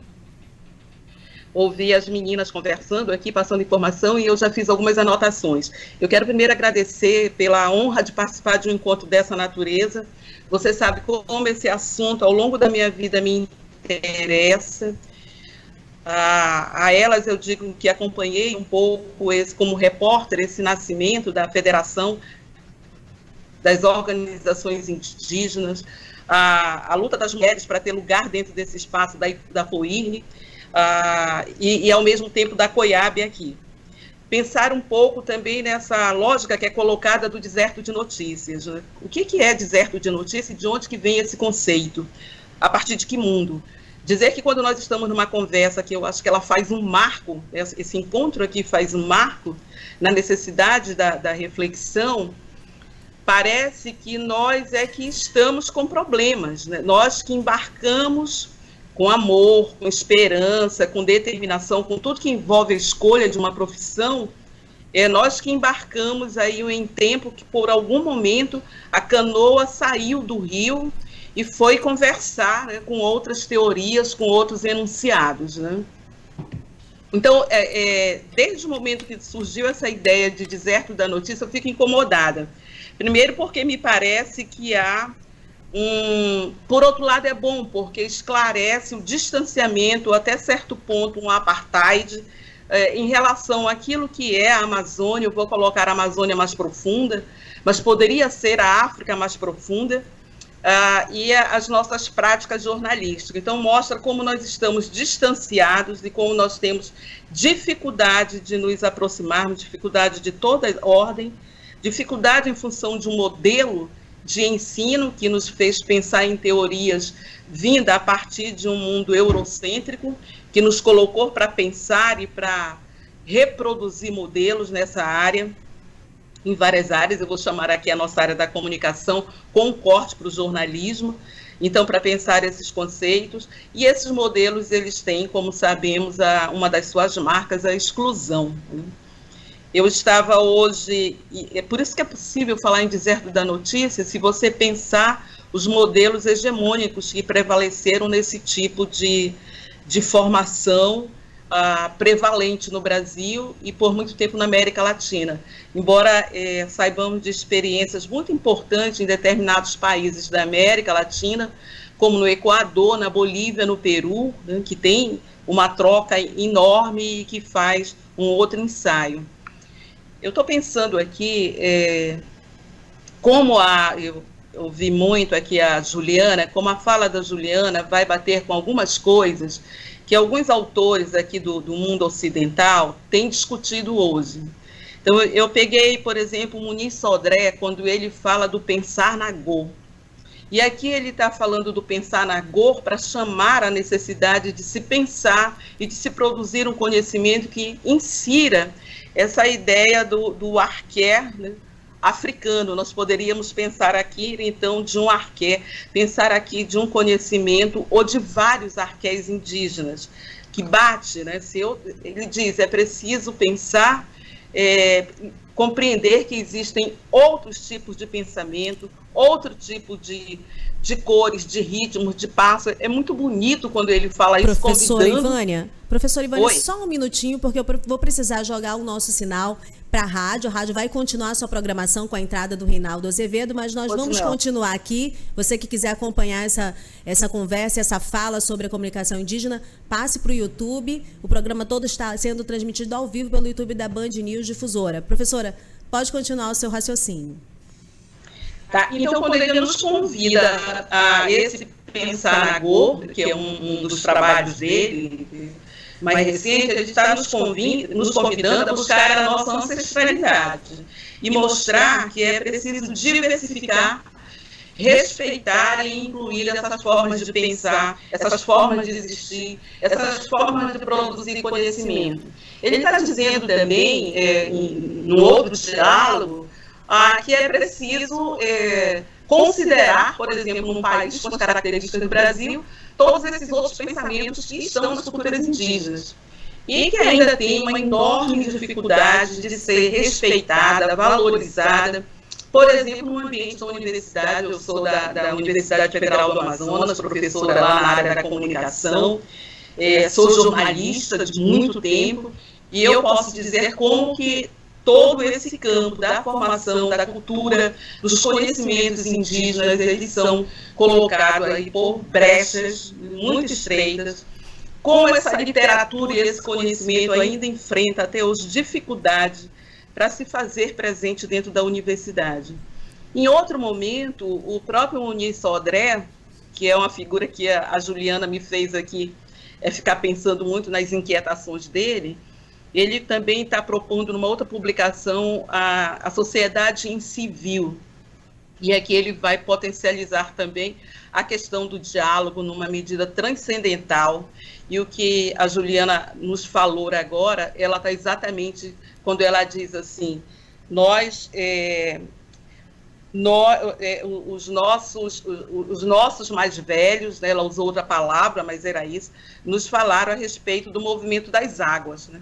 Ouvi as meninas conversando aqui, passando informação, e eu já fiz algumas anotações. Eu quero primeiro agradecer pela honra de participar de um encontro dessa natureza. Você sabe como esse assunto, ao longo da minha vida, me interessa. A elas eu digo que acompanhei um pouco, como repórter, esse nascimento da Federação das Organizações Indígenas, a luta das mulheres para ter lugar dentro desse espaço da FOIRN, e ao mesmo tempo da COIAB aqui. Pensar um pouco também nessa lógica que é colocada do deserto de notícias, né? O que é deserto de notícias e de onde que vem esse conceito? A partir de que mundo? Dizer que quando nós estamos numa conversa, que eu acho que ela faz um marco, esse encontro aqui faz um marco na necessidade da reflexão, parece que nós é que estamos com problemas, né? Nós que embarcamos com amor, com esperança, com determinação, com tudo que envolve a escolha de uma profissão, nós que embarcamos aí em tempo que, por algum momento, a canoa saiu do rio e foi conversar, né, com outras teorias, com outros enunciados, né? Então, desde o momento que surgiu essa ideia de deserto da notícia, eu fico incomodada. Primeiro porque me parece que há por outro lado é bom, porque esclarece o distanciamento, até certo ponto, um apartheid, em relação àquilo que é a Amazônia. Eu vou colocar a Amazônia mais profunda, mas poderia ser a África mais profunda, e as nossas práticas jornalísticas. Então, mostra como nós estamos distanciados e como nós temos dificuldade de nos aproximarmos, dificuldade de toda ordem, dificuldade em função de um modelo de ensino que nos fez pensar em teorias vinda a partir de um mundo eurocêntrico, que nos colocou para pensar e para reproduzir modelos nessa área, em várias áreas. Eu vou chamar aqui a nossa área da comunicação com um corte para o jornalismo, então, para pensar esses conceitos. E esses modelos, eles têm, como sabemos, uma das suas marcas, a exclusão, né? Eu estava hoje, e é por isso que é possível falar em deserto da notícia, se você pensar os modelos hegemônicos que prevaleceram nesse tipo de formação prevalente no Brasil e por muito tempo na América Latina. Embora saibamos de experiências muito importantes em determinados países da América Latina, como no Equador, na Bolívia, no Peru, né, que tem uma troca enorme e que faz um outro ensaio. Eu estou pensando aqui, como eu ouvi muito aqui a Juliana, como a fala da Juliana vai bater com algumas coisas que alguns autores aqui do mundo ocidental têm discutido hoje. Então, eu peguei, por exemplo, o Muniz Sodré, quando ele fala do pensar na Go. E aqui ele está falando do pensar na Go para chamar a necessidade de se pensar e de se produzir um conhecimento que insira essa ideia do arqué, né, africano. Nós poderíamos pensar aqui, então, de um arqué, pensar aqui de um conhecimento ou de vários arqués indígenas, que bate, né? Ele diz, é preciso pensar, compreender que existem outros tipos de pensamento, outro tipo de de cores, de ritmos, de passos. É muito bonito quando ele fala isso, Professora convidando... Professora Ivânia, Oi. só um minutinho, porque eu vou precisar jogar o nosso sinal para a rádio vai continuar a sua programação com a entrada do Reinaldo Azevedo, mas nós vamos continuar aqui. Você que quiser acompanhar essa conversa, essa fala sobre a comunicação indígena, passe para o YouTube. O programa todo está sendo transmitido ao vivo pelo YouTube da Band News Difusora. Professora, pode continuar o seu raciocínio. Tá, então, quando ele nos convida a esse Pensar na Go, que é um dos trabalhos dele, mais recente, ele está nos convidando a buscar a nossa ancestralidade e mostrar que é preciso diversificar, respeitar e incluir essas formas de pensar, essas formas de existir, essas formas de produzir conhecimento. Ele está dizendo também, num outro diálogo, que é preciso considerar, por exemplo, num país com as características do Brasil, todos esses outros pensamentos que estão nas culturas indígenas e que ainda tem uma enorme dificuldade de ser respeitada, valorizada. Por exemplo, no ambiente da universidade, eu sou da Universidade Federal do Amazonas, professora lá na área da comunicação, sou jornalista de muito tempo, e eu posso dizer como que todo esse campo da formação, da cultura, dos conhecimentos indígenas, eles são colocados aí por brechas muito estreitas. Como essa literatura e esse conhecimento ainda enfrenta até hoje dificuldade para se fazer presente dentro da universidade. Em outro momento, o próprio Muniz Sodré, que é uma figura que a Juliana me fez aqui ficar pensando muito nas inquietações dele, ele também está propondo numa outra publicação a sociedade em civil, e aqui ele vai potencializar também a questão do diálogo numa medida transcendental, e o que a Juliana nos falou agora, ela está exatamente quando ela diz assim, os nossos mais velhos, né, ela usou outra palavra, mas era isso, nos falaram a respeito do movimento das águas, né?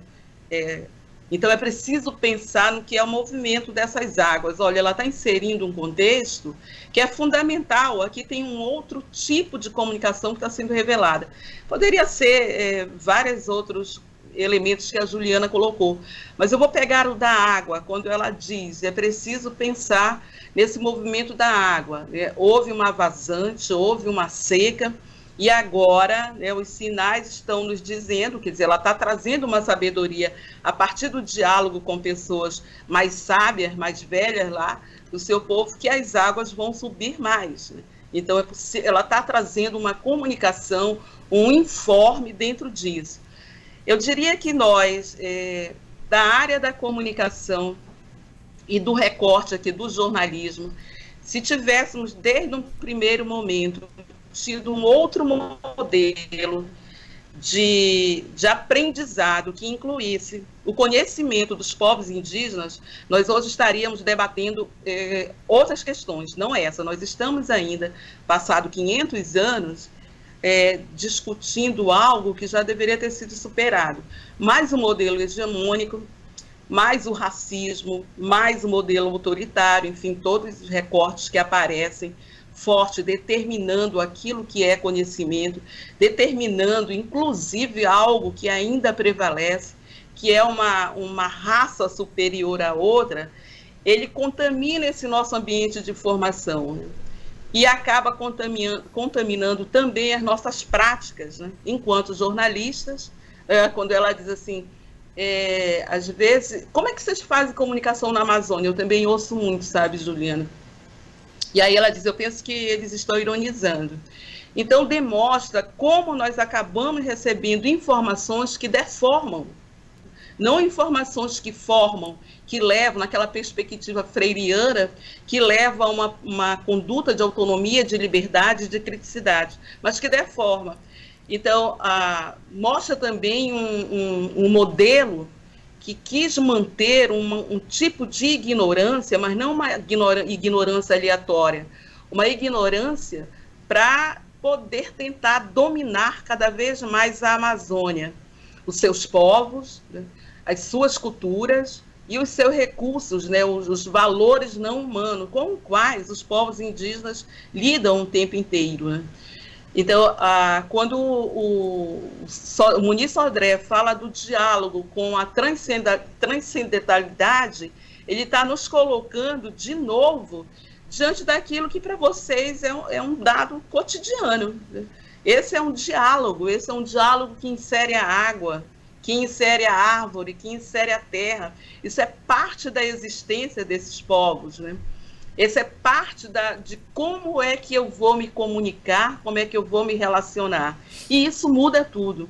Então é preciso pensar no que é o movimento dessas águas. Olha, ela está inserindo um contexto que é fundamental. Aqui tem um outro tipo de comunicação que está sendo revelada. Poderia ser vários outros elementos que a Juliana colocou, mas eu vou pegar o da água, quando ela diz, é preciso pensar nesse movimento da água, né? Houve uma vazante, houve uma seca, e agora, né, os sinais estão nos dizendo, quer dizer, ela está trazendo uma sabedoria a partir do diálogo com pessoas mais sábias, mais velhas lá, do seu povo, que as águas vão subir mais, né? Então, ela está trazendo uma comunicação, um informe dentro disso. Eu diria que nós, da área da comunicação e do recorte aqui do jornalismo, se tivéssemos, desde um primeiro momento, tido um outro modelo de aprendizado que incluísse o conhecimento dos povos indígenas, nós hoje estaríamos debatendo outras questões, não essa. Nós estamos ainda, passado 500 anos, discutindo algo que já deveria ter sido superado. Mais o modelo hegemônico, mais o racismo, mais o modelo autoritário, enfim, todos os recortes que aparecem forte, determinando aquilo que é conhecimento, determinando, inclusive, algo que ainda prevalece, que é uma raça superior à outra, ele contamina esse nosso ambiente de formação, né? E acaba contaminando também as nossas práticas, né? Enquanto jornalistas, quando ela diz assim, às vezes, como é que vocês fazem comunicação na Amazônia? Eu também ouço muito, sabe, Juliana? E aí ela diz, eu penso que eles estão ironizando. Então, demonstra como nós acabamos recebendo informações que deformam, não informações que formam, que levam, naquela perspectiva freiriana, que leva a uma conduta de autonomia, de liberdade, de criticidade, mas que deforma. Então, mostra também um modelo que quis manter um tipo de ignorância, mas não uma ignorância aleatória, uma ignorância para poder tentar dominar cada vez mais a Amazônia, os seus povos, né, as suas culturas, e os seus recursos, né, os valores não humanos com os quais os povos indígenas lidam o tempo inteiro, né? Então, quando o Muniz Sodré fala do diálogo com a transcendentalidade, ele está nos colocando de novo diante daquilo que para vocês é um dado cotidiano. Esse é um diálogo que insere a água, que insere a árvore, que insere a terra. Isso é parte da existência desses povos, né? Essa é parte de como é que eu vou me comunicar, como é que eu vou me relacionar. E isso muda tudo.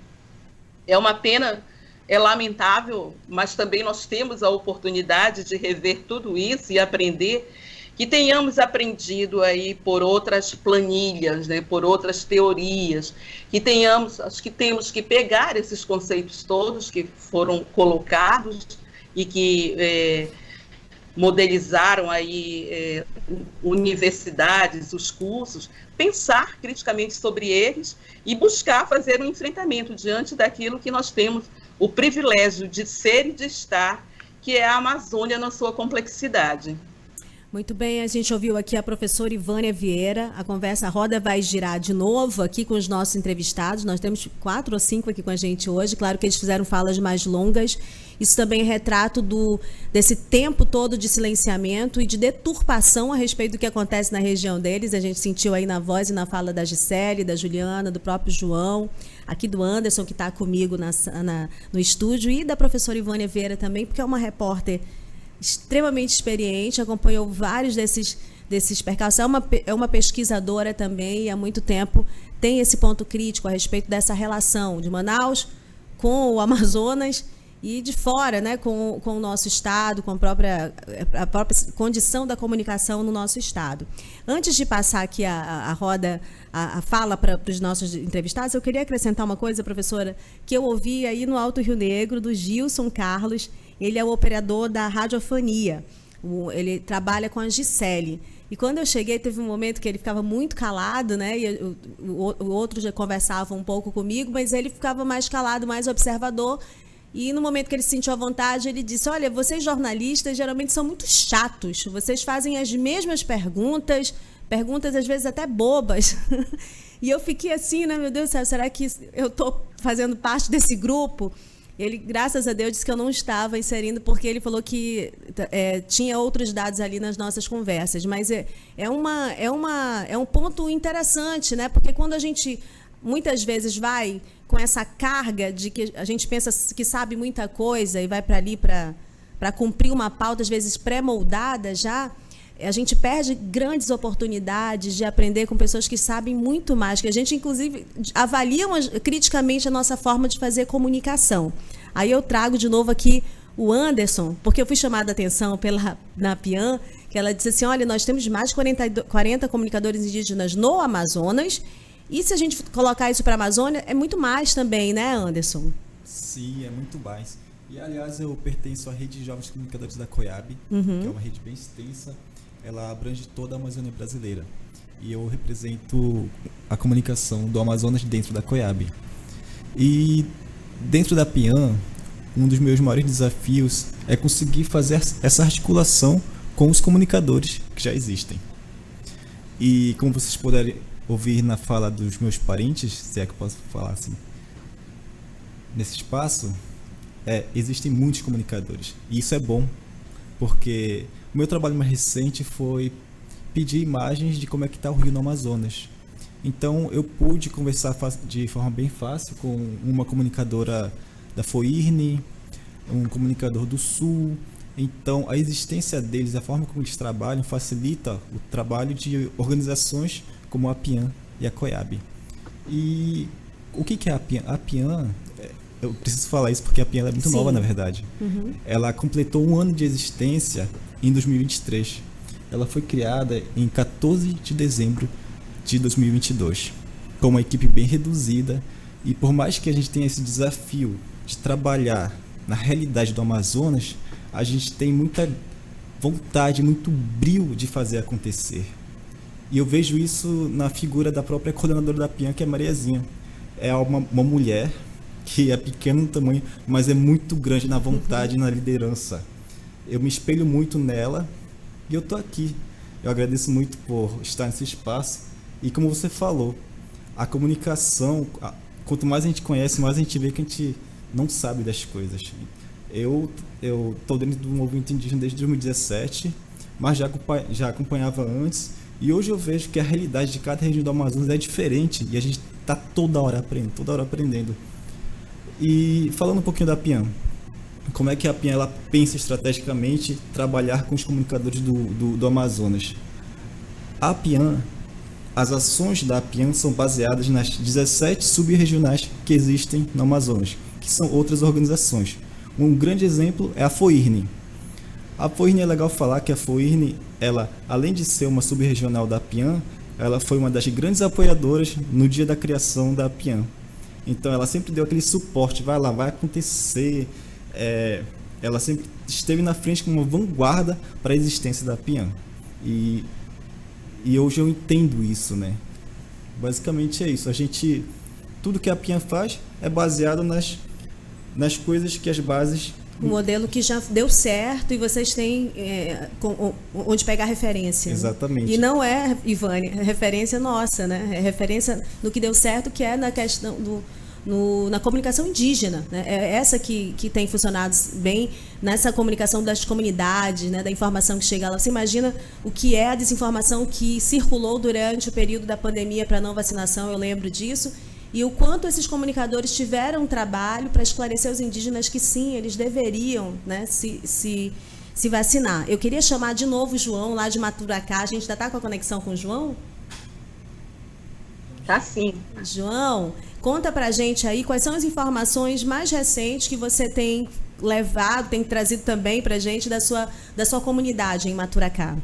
É uma pena, é lamentável, mas também nós temos a oportunidade de rever tudo isso e aprender, que tenhamos aprendido aí por outras planilhas, né, por outras teorias, acho que temos que pegar esses conceitos todos que foram colocados e que modelizaram aí universidades, os cursos, pensar criticamente sobre eles e buscar fazer um enfrentamento diante daquilo que nós temos o privilégio de ser e de estar, que é a Amazônia na sua complexidade. Muito bem, a gente ouviu aqui a professora Ivânia Vieira. A conversa, a roda vai girar de novo aqui com os nossos entrevistados. Nós temos 4 ou 5 aqui com a gente hoje. Claro que eles fizeram falas mais longas. Isso também é retrato desse tempo todo de silenciamento e de deturpação a respeito do que acontece na região deles. A gente sentiu aí na voz e na fala da Gisele, da Juliana, do próprio João, aqui do Anderson, que está comigo no estúdio, e da professora Ivânia Vieira também, porque é uma repórter extremamente experiente, acompanhou vários desses percalços, é uma pesquisadora também e há muito tempo tem esse ponto crítico a respeito dessa relação de Manaus com o Amazonas e de fora, né, com o nosso estado, com a própria condição da comunicação no nosso estado. Antes de passar aqui a roda, a fala para os nossos entrevistados, eu queria acrescentar uma coisa, professora, que eu ouvi aí no Alto Rio Negro, do Gilson Carlos. Ele é o operador da radiofonia, ele trabalha com a Gisele. E quando eu cheguei, teve um momento que ele ficava muito calado, né? E o outro já conversava um pouco comigo, mas ele ficava mais calado, mais observador. E no momento que ele se sentiu à vontade, ele disse: olha, vocês jornalistas geralmente são muito chatos, vocês fazem as mesmas perguntas às vezes até bobas. E eu fiquei assim, né, meu Deus do céu, será que eu estou fazendo parte desse grupo? Ele, graças a Deus, disse que eu não estava inserindo, porque ele falou que tinha outros dados ali nas nossas conversas. Mas é um ponto interessante, né? Porque quando a gente muitas vezes vai com essa carga de que a gente pensa que sabe muita coisa e vai para ali para cumprir uma pauta, às vezes pré-moldada já, a gente perde grandes oportunidades de aprender com pessoas que sabem muito mais, que a gente, inclusive, avaliam criticamente a nossa forma de fazer comunicação. Aí eu trago de novo aqui o Anderson, porque eu fui chamada a atenção na PIAN, que ela disse assim: olha, nós temos mais de 40 comunicadores indígenas no Amazonas, e se a gente colocar isso para a Amazônia, é muito mais também, né, Anderson? Sim, é muito mais. E, aliás, eu pertenço à Rede de Jovens Comunicadores da COIAB, que é uma rede bem extensa. Ela abrange toda a Amazônia brasileira. E eu represento a comunicação do Amazonas dentro da COIAB. E dentro da PIAN, um dos meus maiores desafios é conseguir fazer essa articulação com os comunicadores que já existem. E como vocês puderem ouvir na fala dos meus parentes, se é que eu posso falar assim, nesse espaço, existem muitos comunicadores. E isso é bom, porque o meu trabalho mais recente foi pedir imagens de como é que está o rio no Amazonas. Então eu pude conversar de forma bem fácil com uma comunicadora da FOIRN, um comunicador do Sul. Então a existência deles, a forma como eles trabalham, facilita o trabalho de organizações como a PIAN e a COIAB. E o que é a PIAN? A PIAN, eu preciso falar isso porque a PIAN é muito nova, na verdade. Ela completou 1 ano de existência em 2023. Ela foi criada em 14 de dezembro de 2022, com uma equipe bem reduzida, e por mais que a gente tenha esse desafio de trabalhar na realidade do Amazonas, a gente tem muita vontade, muito brio de fazer acontecer. E eu vejo isso na figura da própria coordenadora da PIAN, que é a Mariazinha. É uma mulher que é pequena no tamanho, mas é muito grande na vontade e na liderança. eu me espelho muito nela e eu tô aqui. Eu agradeço muito por estar nesse espaço. E como você falou, a comunicação, quanto mais a gente conhece, mais a gente vê que a gente não sabe das coisas. Eu tô dentro do movimento indígena desde 2017, mas já acompanhava antes. E hoje eu vejo que a realidade de cada região do Amazonas é diferente e a gente está toda hora aprendendo. E falando um pouquinho da PIAN, como é que a PIAN ela pensa estrategicamente trabalhar com os comunicadores do Amazonas? A PIAN, as ações da PIAN são baseadas nas 17 sub-regionais que existem no Amazonas, que são outras organizações. Um grande exemplo é a FOIRNE. A FOIRNE é legal falar que a FOIRNE, ela, além de ser uma sub-regional da PIAN, ela foi uma das grandes apoiadoras no dia da criação da PIAN. Então ela sempre deu aquele suporte, vai lá, vai acontecer. Ela sempre esteve na frente como uma vanguarda para a existência da PIAN. E hoje eu entendo isso, né? Basicamente é isso. Tudo que a PIAN faz é baseado nas coisas que as bases... Um modelo que já deu certo e vocês têm onde pegar referência. Exatamente. Né? E não é, Ivane, referência nossa, né? É referência no que deu certo, que é na questão na comunicação indígena. Né? É essa que tem funcionado bem nessa comunicação das comunidades, né? Da informação que chega lá. Você imagina o que é a desinformação que circulou durante o período da pandemia para não vacinação, eu lembro disso. E o quanto esses comunicadores tiveram um trabalho para esclarecer os indígenas que sim, eles deveriam, né, se vacinar. Eu queria chamar de novo o João, lá de Maturacá. A gente ainda está com a conexão com o João? Tá sim. João, conta pra gente aí quais são as informações mais recentes que você tem levado, tem trazido também pra gente da sua comunidade em Maturacá.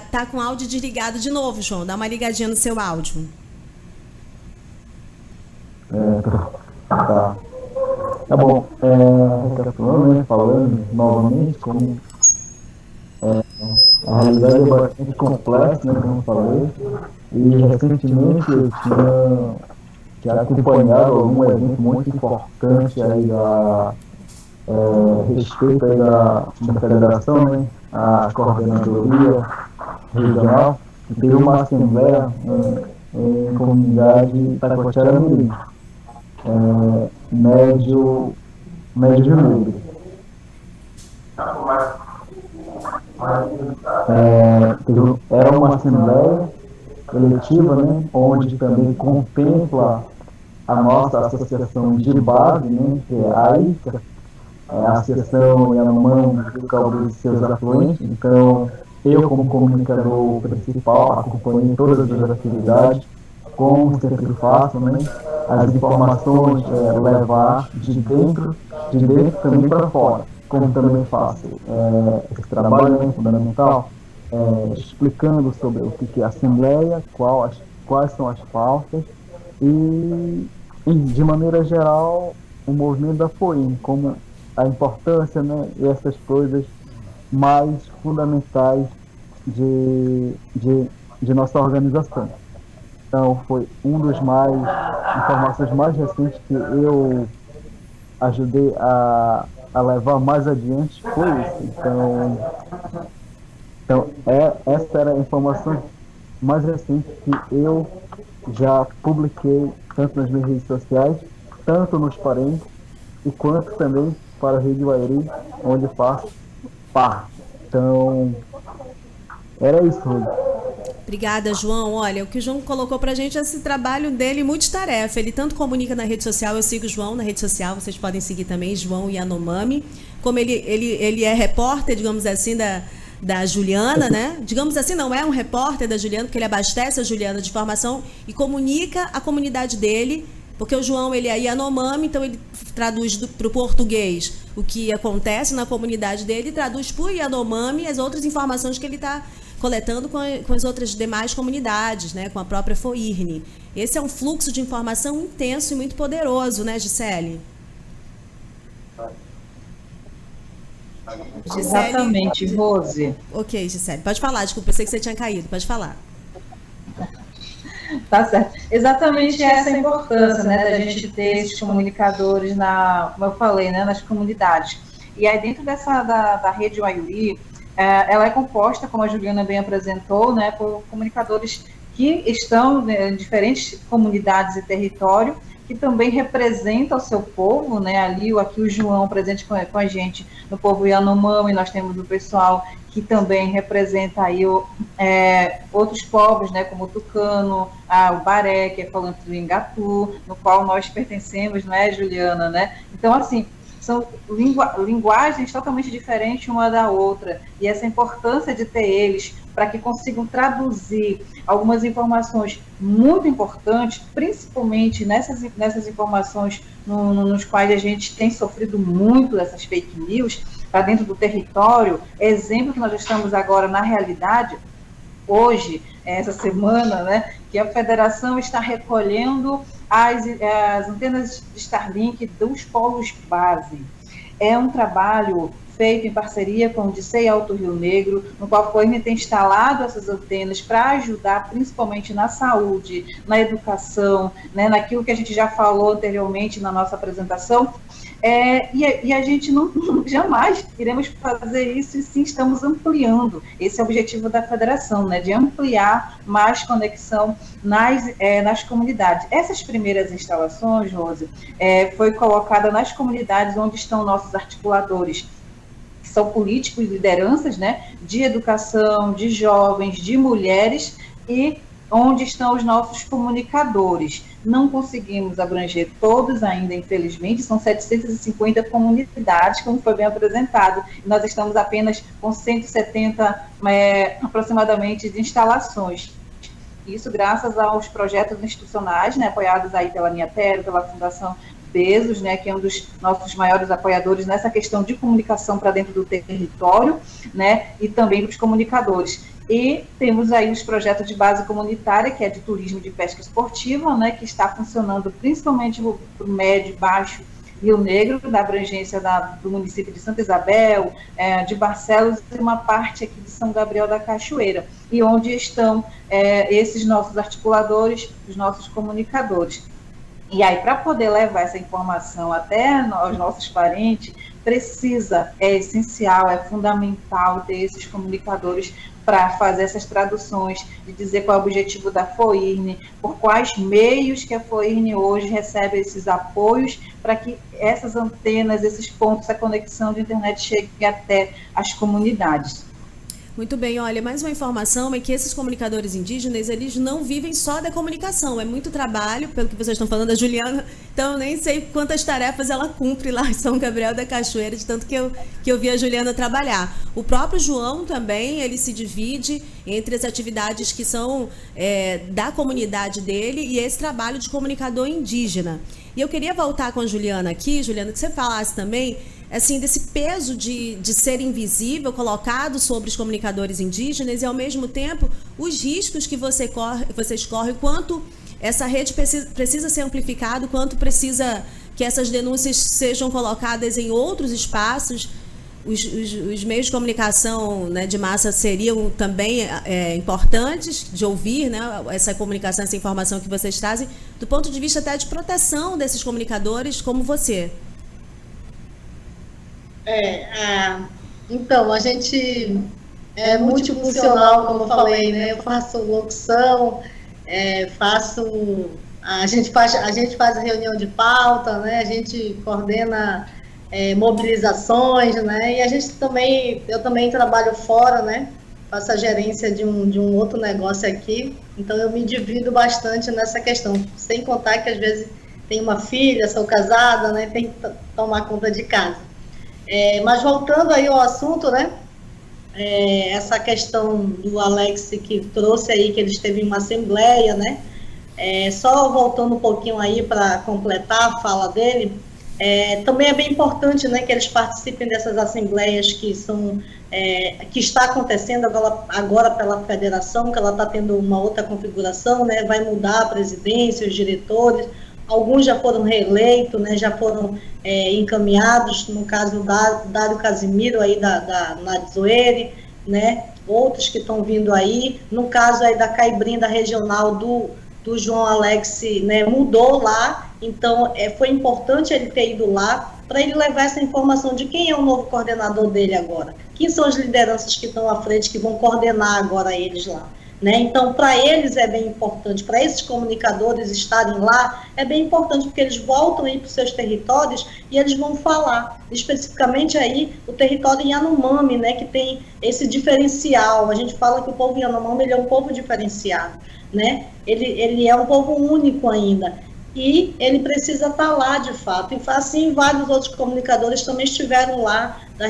Tá com o áudio desligado de novo, João. Dá uma ligadinha no seu áudio. Tá bom. Recapitulando, né, falando novamente, como a realidade é bastante complexa, né, como eu falei, e recentemente eu tinha acompanhado algum evento muito importante aí a respeito aí da federação, né, a coordenadoria regional, que teve uma assembleia em comunidade Taquatiara-Mirim, médio Rio Negro. Era uma assembleia eletiva, né, onde também contempla a nossa associação de base, né, que é a AICA, a Associação Yanomami do Cabo e seus afluentes. Então, eu, como comunicador principal, acompanhei todas as atividades, como sempre faço, né, as informações levar de dentro também para fora, como também faço esse trabalho, né, fundamental, explicando sobre o que é a Assembleia, quais são as pautas e, de maneira geral, o movimento da FOIRNE, como a importância, né, e essas coisas mais fundamentais de nossa organização. Então, foi um dos informações mais recentes que eu ajudei a levar mais adiante, foi isso. Então essa era a informação mais recente que eu já publiquei, tanto nas minhas redes sociais, tanto nos parentes, e quanto também para a Rede Wairi, onde faço parte. Então, era isso, Rui. Obrigada, João. Olha, o que o João colocou pra gente é esse trabalho dele multitarefa. Ele tanto comunica na rede social, eu sigo o João na rede social, vocês podem seguir também, João Yanomami. Como ele é repórter, digamos assim, da Juliana, né? Digamos assim, não é um repórter da Juliana, porque ele abastece a Juliana de informação e comunica a comunidade dele, porque o João, ele é Yanomami, então ele traduz para o português o que acontece na comunidade dele e traduz para o Yanomami as outras informações que ele está coletando com as outras demais comunidades, né? Com a própria FOIRNE. Esse é um fluxo de informação intenso e muito poderoso, né, Gisele? Exatamente, Rose. Ok, Gisele. Pode falar, desculpa, pensei que você tinha caído. Pode falar. Tá certo. Exatamente essa a importância, né, da gente ter esses comunicadores como eu falei, né, nas comunidades. E aí dentro da rede Waiuí, ela é composta, como a Juliana bem apresentou, né, por comunicadores que estão em diferentes comunidades e território, que também representa o seu povo, né, aqui o João presente com a gente no povo Yanomami, nós temos o pessoal que também representa aí outros povos, né, como o Tucano, o Baré, que é falante do Ingatu, no qual nós pertencemos, não é, Juliana, né? Então, assim, são linguagens totalmente diferentes uma da outra, e essa importância de ter eles para que consigam traduzir algumas informações muito importantes, principalmente nessas informações nos quais a gente tem sofrido muito essas fake news, para dentro do território. Exemplo que nós estamos agora na realidade, hoje, essa semana, né, que a federação está recolhendo as antenas de Starlink dos polos base. É um trabalho feito em parceria com o DICEI Alto Rio Negro, no qual a FOIRN tem instalado essas antenas para ajudar principalmente na saúde, na educação, né, naquilo que a gente já falou anteriormente na nossa apresentação. E a gente jamais iremos fazer isso, e sim estamos ampliando. Esse é o objetivo da federação, né, de ampliar mais conexão nas comunidades. Essas primeiras instalações, Rose, foi colocada nas comunidades onde estão nossos articuladores, que são políticos e lideranças, né, de educação, de jovens, de mulheres, e onde estão os nossos comunicadores. Não conseguimos abranger todos ainda, infelizmente, são 750 comunidades, como foi bem apresentado. Nós estamos apenas com 170, aproximadamente, de instalações. Isso graças aos projetos institucionais, né, apoiados aí pela Niatero, pela Fundação Bezos, né, que é um dos nossos maiores apoiadores nessa questão de comunicação para dentro do território, né, e também dos comunicadores. E temos aí os projetos de base comunitária, que é de turismo e de pesca esportiva, né, que está funcionando principalmente para o médio e baixo Rio Negro, da abrangência do município de Santa Isabel, de Barcelos, e uma parte aqui de São Gabriel da Cachoeira, e onde estão esses nossos articuladores, os nossos comunicadores. E aí, para poder levar essa informação até os nossos parentes, é essencial, é fundamental ter esses comunicadores para fazer essas traduções, de dizer qual é o objetivo da FOIRN, por quais meios que a FOIRN hoje recebe esses apoios, para que essas antenas, esses pontos, essa conexão de internet chegue até as comunidades. Muito bem, olha, mais uma informação é que esses comunicadores indígenas, eles não vivem só da comunicação, é muito trabalho, pelo que vocês estão falando, a Juliana, então eu nem sei quantas tarefas ela cumpre lá em São Gabriel da Cachoeira, de tanto que eu vi a Juliana trabalhar. O próprio João também, ele se divide entre as atividades que são da comunidade dele e esse trabalho de comunicador indígena. E eu queria voltar com a Juliana aqui, Juliana, que você falasse também assim, desse peso de ser invisível colocado sobre os comunicadores indígenas e, ao mesmo tempo, os riscos que vocês correm, quanto essa rede precisa ser amplificada, quanto precisa que essas denúncias sejam colocadas em outros espaços. Os meios de comunicação, né, de massa seriam também importantes de ouvir, né, essa comunicação, essa informação que vocês trazem, do ponto de vista até de proteção desses comunicadores como você. Então, a gente é multifuncional, como eu falei, né? Eu faço locução, a gente faz reunião de pauta, né? A gente coordena mobilizações, né? E eu também trabalho fora, né? Faço a gerência de um outro negócio aqui, então eu me divido bastante nessa questão, sem contar que às vezes tenho uma filha, sou casada, né? Tem que tomar conta de casa. Mas voltando aí ao assunto, né, essa questão do Alex que trouxe aí, que ele esteve em uma assembleia, né, só voltando um pouquinho aí para completar a fala dele, também é bem importante, né, que eles participem dessas assembleias que está acontecendo agora pela federação, que ela está tendo uma outra configuração, né, vai mudar a presidência, os diretores. Alguns já foram reeleitos, né, já foram encaminhados, no caso do Dário Casimiro, aí da Nadzoeire, né, outros que estão vindo aí, no caso aí da Caibrim, da regional do João Alex, né, mudou lá, então foi importante ele ter ido lá para ele levar essa informação de quem é o novo coordenador dele agora, quem são as lideranças que estão à frente, que vão coordenar agora eles lá. Né? Então, para eles é bem importante, para esses comunicadores estarem lá, é bem importante, porque eles voltam aí para os seus territórios e eles vão falar, especificamente aí, o território Yanomami, né, que tem esse diferencial. A gente fala que o povo Yanomami, ele é um povo diferenciado, né? Ele é um povo único ainda, e ele precisa estar lá, de fato. E assim, vários outros comunicadores também estiveram lá, da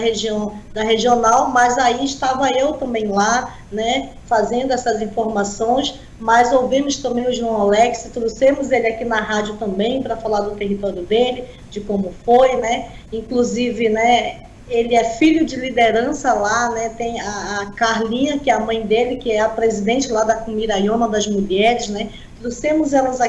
regional, mas aí estava eu também lá, né, fazendo essas informações, mas ouvimos também o João Alex, trouxemos ele aqui na rádio também para falar do território dele, de como foi, né, inclusive, né, ele é filho de liderança lá, né, tem a Carlinha, que é a mãe dele, que é a presidente lá da Cumiraioma das mulheres, né, trouxemos elas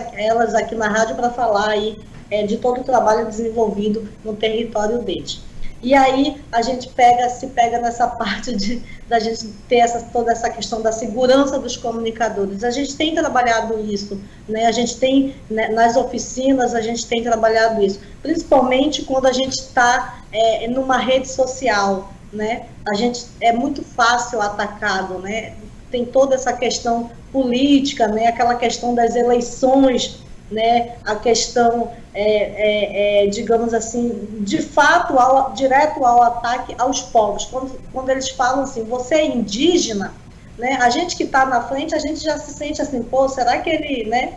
aqui na rádio para falar aí de todo o trabalho desenvolvido no território deles. E aí a gente se pega nessa parte da gente ter toda essa questão da segurança dos comunicadores. A gente tem trabalhado isso, né? A gente tem, né, nas oficinas, a gente tem trabalhado isso, principalmente quando a gente está numa rede social, né? A gente é muito fácil atacado, né? Tem toda essa questão política, né? Aquela questão das eleições, né, a questão, digamos assim, de fato, direto ao ataque aos povos. Quando eles falam assim, você é indígena, né, a gente que está na frente, a gente já se sente assim, pô, será que ele, né,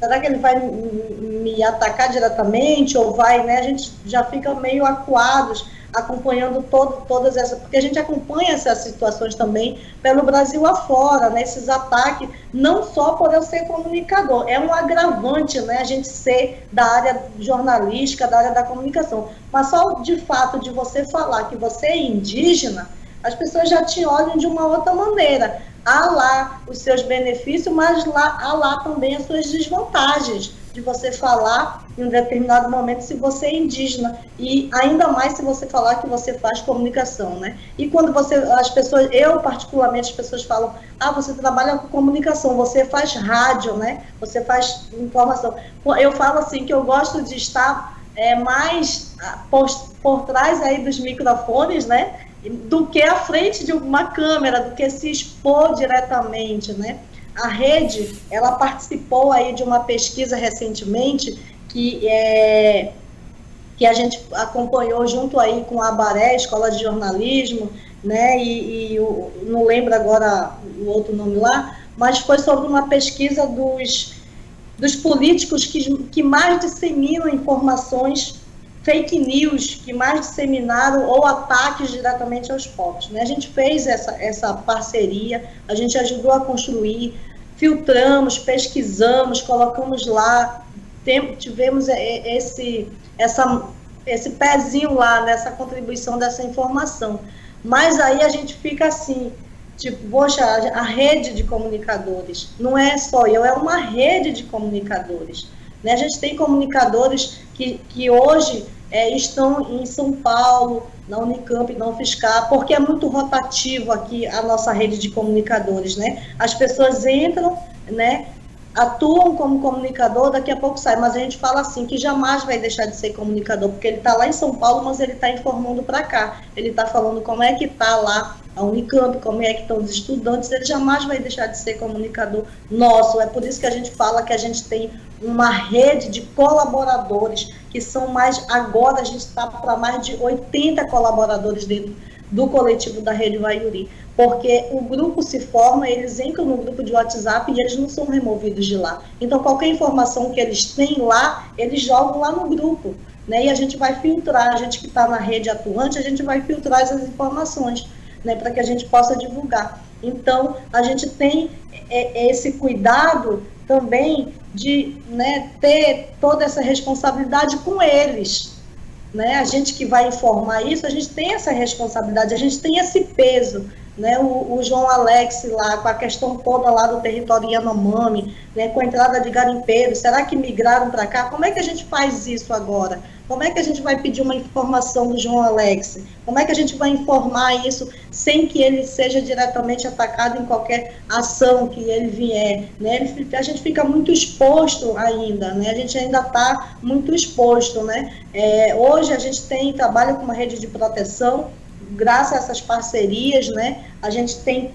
será que ele vai me atacar diretamente, ou vai, né, a gente já fica meio acuados, acompanhando todas essas, porque a gente acompanha essas situações também pelo Brasil afora, né, esses ataques, não só por eu ser comunicador, é um agravante, né, a gente ser da área jornalística, da área da comunicação, mas só de fato de você falar que você é indígena, as pessoas já te olham de uma outra maneira. Há lá os seus benefícios, mas há lá também as suas desvantagens de você falar em um determinado momento se você é indígena, e ainda mais se você falar que você faz comunicação, né? E quando as pessoas, eu particularmente, as pessoas falam, você trabalha com comunicação, você faz rádio, né? Você faz informação. Eu falo assim, que eu gosto de estar mais por trás aí dos microfones, né? Do que à frente de uma câmera, do que se expor diretamente, né? A rede, ela participou aí de uma pesquisa recentemente que a gente acompanhou junto aí com a Abaré, Escola de Jornalismo, né, e não lembro agora o outro nome lá, mas foi sobre uma pesquisa dos políticos que mais disseminam informações, fake news, que mais disseminaram ou ataques diretamente aos povos, né? A gente fez essa parceria, a gente ajudou a construir, filtramos, pesquisamos, colocamos lá, tivemos esse pezinho lá nessa contribuição dessa informação. Mas aí a gente fica assim, tipo, poxa, a rede de comunicadores, não é só eu, é uma rede de comunicadores, né? A gente tem comunicadores que hoje estão em São Paulo, na Unicamp, na UFSCar, porque é muito rotativo aqui a nossa rede de comunicadores, né? As pessoas entram, né, atuam como comunicador, daqui a pouco sai, mas a gente fala assim, que jamais vai deixar de ser comunicador, porque ele está lá em São Paulo, mas ele está informando para cá, ele está falando como é que está lá a Unicamp, como é que estão os estudantes, ele jamais vai deixar de ser comunicador nosso. É por isso que a gente fala que a gente tem uma rede de colaboradores, que são agora a gente está para mais de 80 colaboradores dentro do coletivo da Rede Vaiuri, porque o grupo se forma, eles entram no grupo de WhatsApp e eles não são removidos de lá. Então, qualquer informação que eles têm lá, eles jogam lá no grupo, né? E a gente vai filtrar, a gente que está na rede atuante, a gente vai filtrar essas informações, né, para que a gente possa divulgar. Então, a gente tem esse cuidado também de, né, ter toda essa responsabilidade com eles, né? A gente que vai informar isso, a gente tem essa responsabilidade, a gente tem esse peso, né? O João Alex lá, com a questão toda lá do território Yanomami, né, com a entrada de garimpeiros, será que migraram para cá? Como é que a gente faz isso agora? Como é que a gente vai pedir uma informação do João Alex? Como é que a gente vai informar isso sem que ele seja diretamente atacado em qualquer ação que ele vier, né? A gente fica muito exposto ainda, né? A gente ainda está muito exposto, né? Hoje a gente trabalha com uma rede de proteção, graças a essas parcerias, né? A gente tem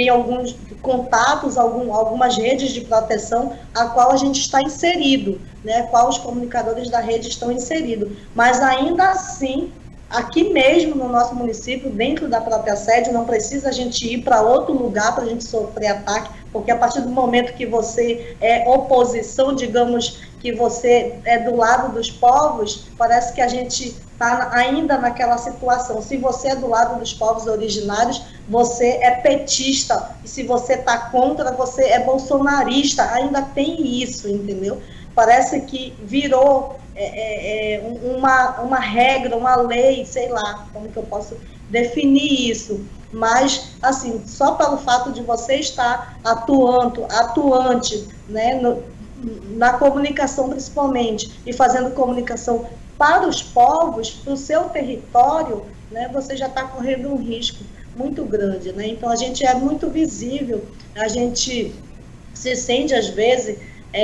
alguns contatos, algumas redes de proteção a qual a gente está inserido, né, qual os comunicadores da rede estão inseridos, mas ainda assim, aqui mesmo no nosso município, dentro da própria sede, não precisa a gente ir para outro lugar para a gente sofrer ataque, porque a partir do momento que você é oposição, digamos que você é do lado dos povos, parece que a gente está ainda naquela situação. Se você é do lado dos povos originários, você é petista, e se você está contra, você é bolsonarista, ainda tem isso, entendeu? Parece que virou uma regra, uma lei, sei lá, como que eu posso definir isso, mas, assim, só pelo fato de você estar atuante, né, na comunicação principalmente, e fazendo comunicação para os povos, para o seu território, né, você já está correndo um risco muito grande, né? Então a gente é muito visível, a gente se sente às vezes,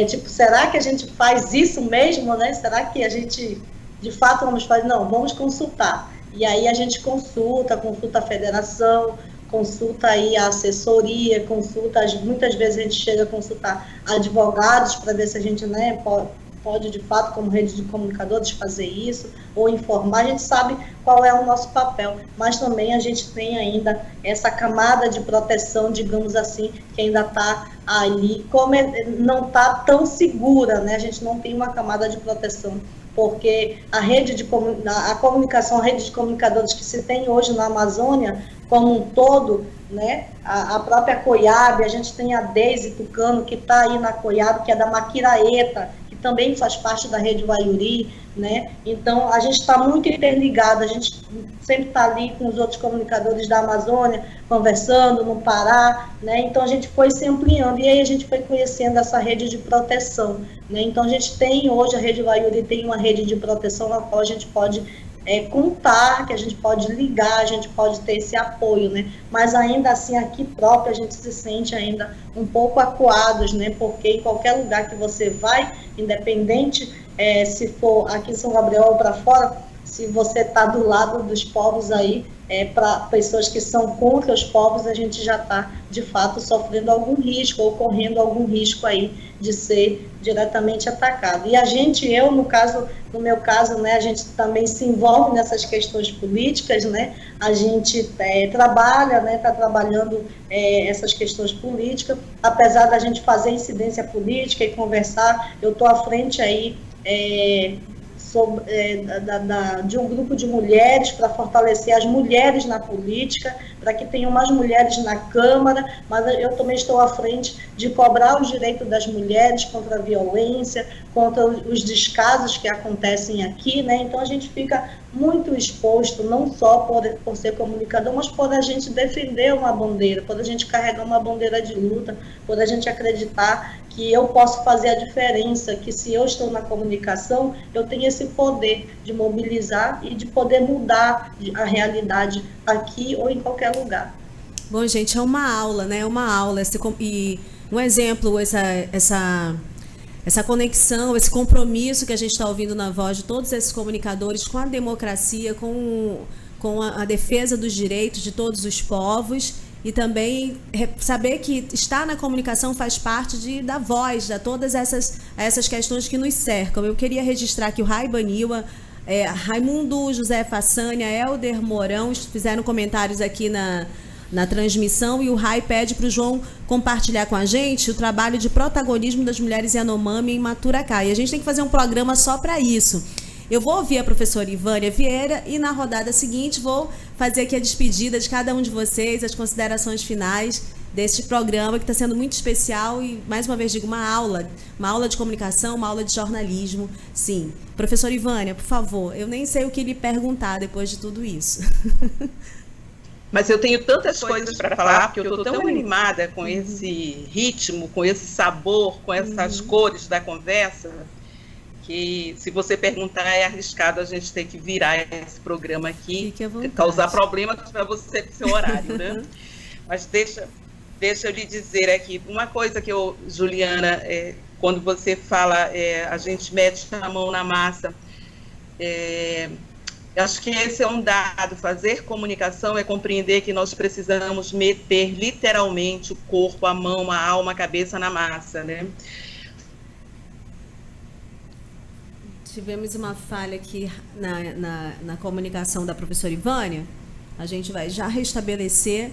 tipo, será que a gente faz isso mesmo, né? Será que a gente de fato vamos fazer? Não, vamos consultar. E aí a gente consulta a federação, consulta aí a assessoria, muitas vezes a gente chega a consultar advogados para ver se a gente, né, pode de fato, como rede de comunicadores, fazer isso, ou informar. A gente sabe qual é o nosso papel, mas também a gente tem ainda essa camada de proteção, digamos assim, que ainda está ali, como não está tão segura, né? A gente não tem uma camada de proteção, porque a rede a comunicação, a rede de comunicadores que se tem hoje na Amazônia, como um todo, né? A própria COIAB, a gente tem a Deise Tucano, que está aí na COIAB, que é da Maquiraeta, que também faz parte da rede Waiuri, né? Então, a gente está muito interligado, a gente sempre está ali com os outros comunicadores da Amazônia, conversando no Pará, né? Então, a gente foi se ampliando, e aí a gente foi conhecendo essa rede de proteção, né? Então, a gente tem hoje, a rede Waiuri tem uma rede de proteção na qual a gente pode contar, que a gente pode ligar, a gente pode ter esse apoio, né? Mas ainda assim, aqui próprio, a gente se sente ainda um pouco acuados, né? Porque em qualquer lugar que você vai, independente se for aqui em São Gabriel ou para fora, se você está do lado dos povos aí, para pessoas que são contra os povos, a gente já está, de fato, sofrendo algum risco, ou correndo algum risco aí de ser diretamente atacado. E a gente, no meu caso, né, a gente também se envolve nessas questões políticas, né, a gente trabalha, né, está trabalhando essas questões políticas, apesar da gente fazer incidência política e conversar, eu estou à frente aí, de um grupo de mulheres para fortalecer as mulheres na política, para que tenham mais mulheres na Câmara, mas eu também estou à frente de cobrar os direitos das mulheres contra a violência, contra os descasos que acontecem aqui, né? Então a gente fica muito exposto, não só por ser comunicador, mas por a gente defender uma bandeira, por a gente carregar uma bandeira de luta, por a gente acreditar que eu posso fazer a diferença, que se eu estou na comunicação, eu tenho esse poder de mobilizar e de poder mudar a realidade aqui ou em qualquer lugar. Bom, gente, é uma aula, né? É uma aula. E um exemplo, essa conexão, esse compromisso que a gente está ouvindo na voz de todos esses comunicadores com a democracia, com a defesa dos direitos de todos os povos, e também saber que estar na comunicação faz parte da voz, de todas essas questões que nos cercam. Eu queria registrar que o Rai Baniwa, Raimundo José Façanha, Helder Mourão fizeram comentários aqui na transmissão, e o Rai pede para o João compartilhar com a gente o trabalho de protagonismo das mulheres Yanomami em Maturacá. E a gente tem que fazer um programa só para isso. Eu vou ouvir a professora Ivânia Vieira e na rodada seguinte vou fazer aqui a despedida de cada um de vocês, as considerações finais deste programa que está sendo muito especial e, mais uma vez digo, uma aula de comunicação, uma aula de jornalismo, sim. Professora Ivânia, por favor, eu nem sei o que lhe perguntar depois de tudo isso. Mas eu tenho tantas coisas para falar, porque eu estou tão animada com esse ritmo, com esse sabor, com essas cores da conversa, que se você perguntar é arriscado a gente ter que virar esse programa aqui, causar problemas para você com seu horário, né? Mas deixa eu lhe dizer aqui, uma coisa que eu, Juliana, quando você fala, a gente mete a mão na massa, acho que esse é um dado. Fazer comunicação é compreender que nós precisamos meter literalmente o corpo, a mão, a alma, a cabeça na massa, né? Tivemos uma falha aqui na comunicação da professora Ivânia. A gente vai já restabelecer,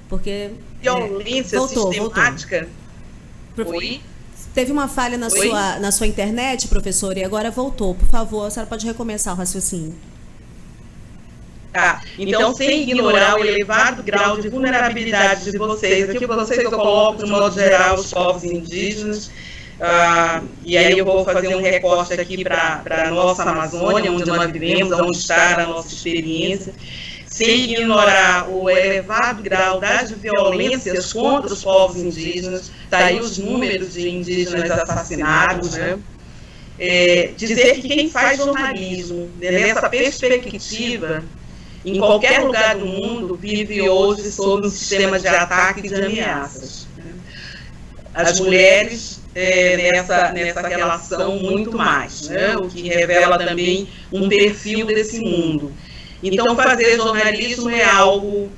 porque... Violência sistemática? Voltou. Oi? Teve uma falha na sua internet, professora, e agora voltou. Por favor, a senhora pode recomeçar o raciocínio. Tá. Então, sem ignorar o elevado grau de vulnerabilidade de vocês, aqui vocês eu coloco, de modo geral, os povos indígenas, e aí eu vou fazer um recorte aqui para a nossa Amazônia, onde nós vivemos, onde está a nossa experiência, sem ignorar o elevado grau das violências contra os povos indígenas, tá aí os números de indígenas assassinados, né? Dizer que quem faz jornalismo, nessa perspectiva, em qualquer lugar do mundo, vive hoje sob um sistema de ataque e de ameaças. As mulheres, nessa relação, muito mais, né? O que revela também um perfil desse mundo. Então, fazer jornalismo é algo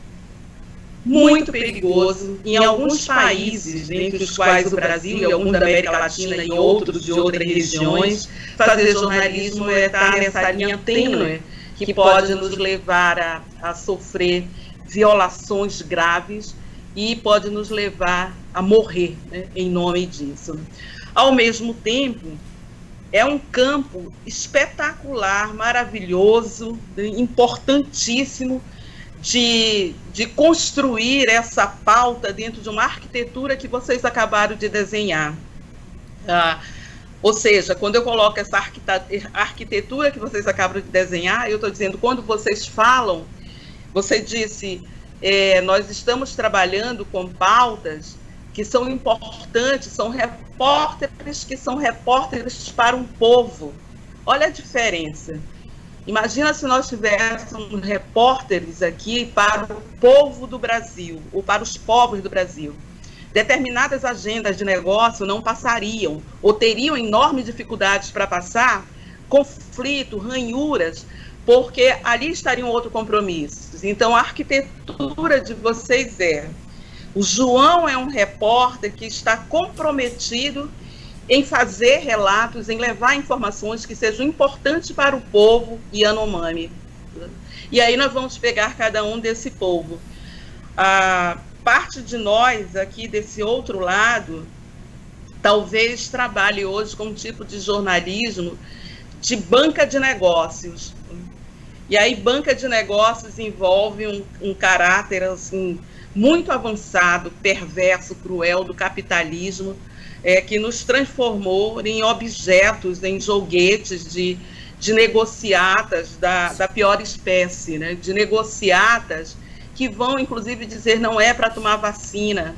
muito perigoso. Em alguns países, dentre os quais o Brasil e alguns da América Latina e outros de outras regiões, fazer jornalismo é estar nessa linha tênue que pode nos levar a sofrer violações graves e pode nos levar a morrer, né, em nome disso. Ao mesmo tempo, é um campo espetacular, maravilhoso, importantíssimo de construir essa pauta dentro de uma arquitetura que vocês acabaram de desenhar. Ou seja, quando eu coloco essa arquitetura que vocês acabam de desenhar, eu estou dizendo, quando vocês falam, você disse, nós estamos trabalhando com pautas que são importantes, são repórteres que são repórteres para um povo. Olha a diferença. Imagina se nós tivéssemos repórteres aqui para o povo do Brasil, ou para os povos do Brasil. Determinadas agendas de negócio não passariam, ou teriam enormes dificuldades para passar, conflito, ranhuras, porque ali estariam outros compromissos. Então, a arquitetura de vocês o João é um repórter que está comprometido em fazer relatos, em levar informações que sejam importantes para o povo Yanomami. E aí nós vamos pegar cada um desse povo. Parte de nós aqui desse outro lado talvez trabalhe hoje com um tipo de jornalismo de banca de negócios. E aí banca de negócios envolve um caráter assim, muito avançado, perverso, cruel do capitalismo, que nos transformou em objetos, em joguetes de negociatas da pior espécie, né? De negociatas que vão, inclusive, dizer não é para tomar vacina,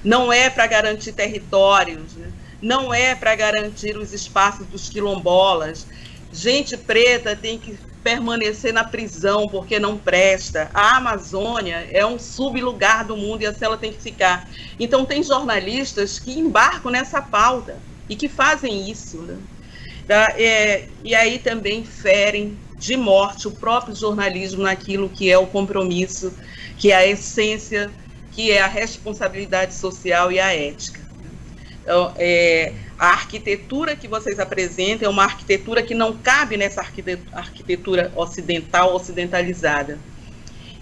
não é para garantir territórios, né? Não é para garantir os espaços dos quilombolas. Gente preta tem que permanecer na prisão porque não presta. A Amazônia é um sublugar do mundo e assim ela tem que ficar. Então, tem jornalistas que embarcam nessa pauta e que fazem isso, né? E aí também ferem de morte o próprio jornalismo naquilo que é o compromisso, que é a essência, que é a responsabilidade social e a ética. Então, a arquitetura que vocês apresentam é uma arquitetura que não cabe nessa arquitetura ocidental, ocidentalizada.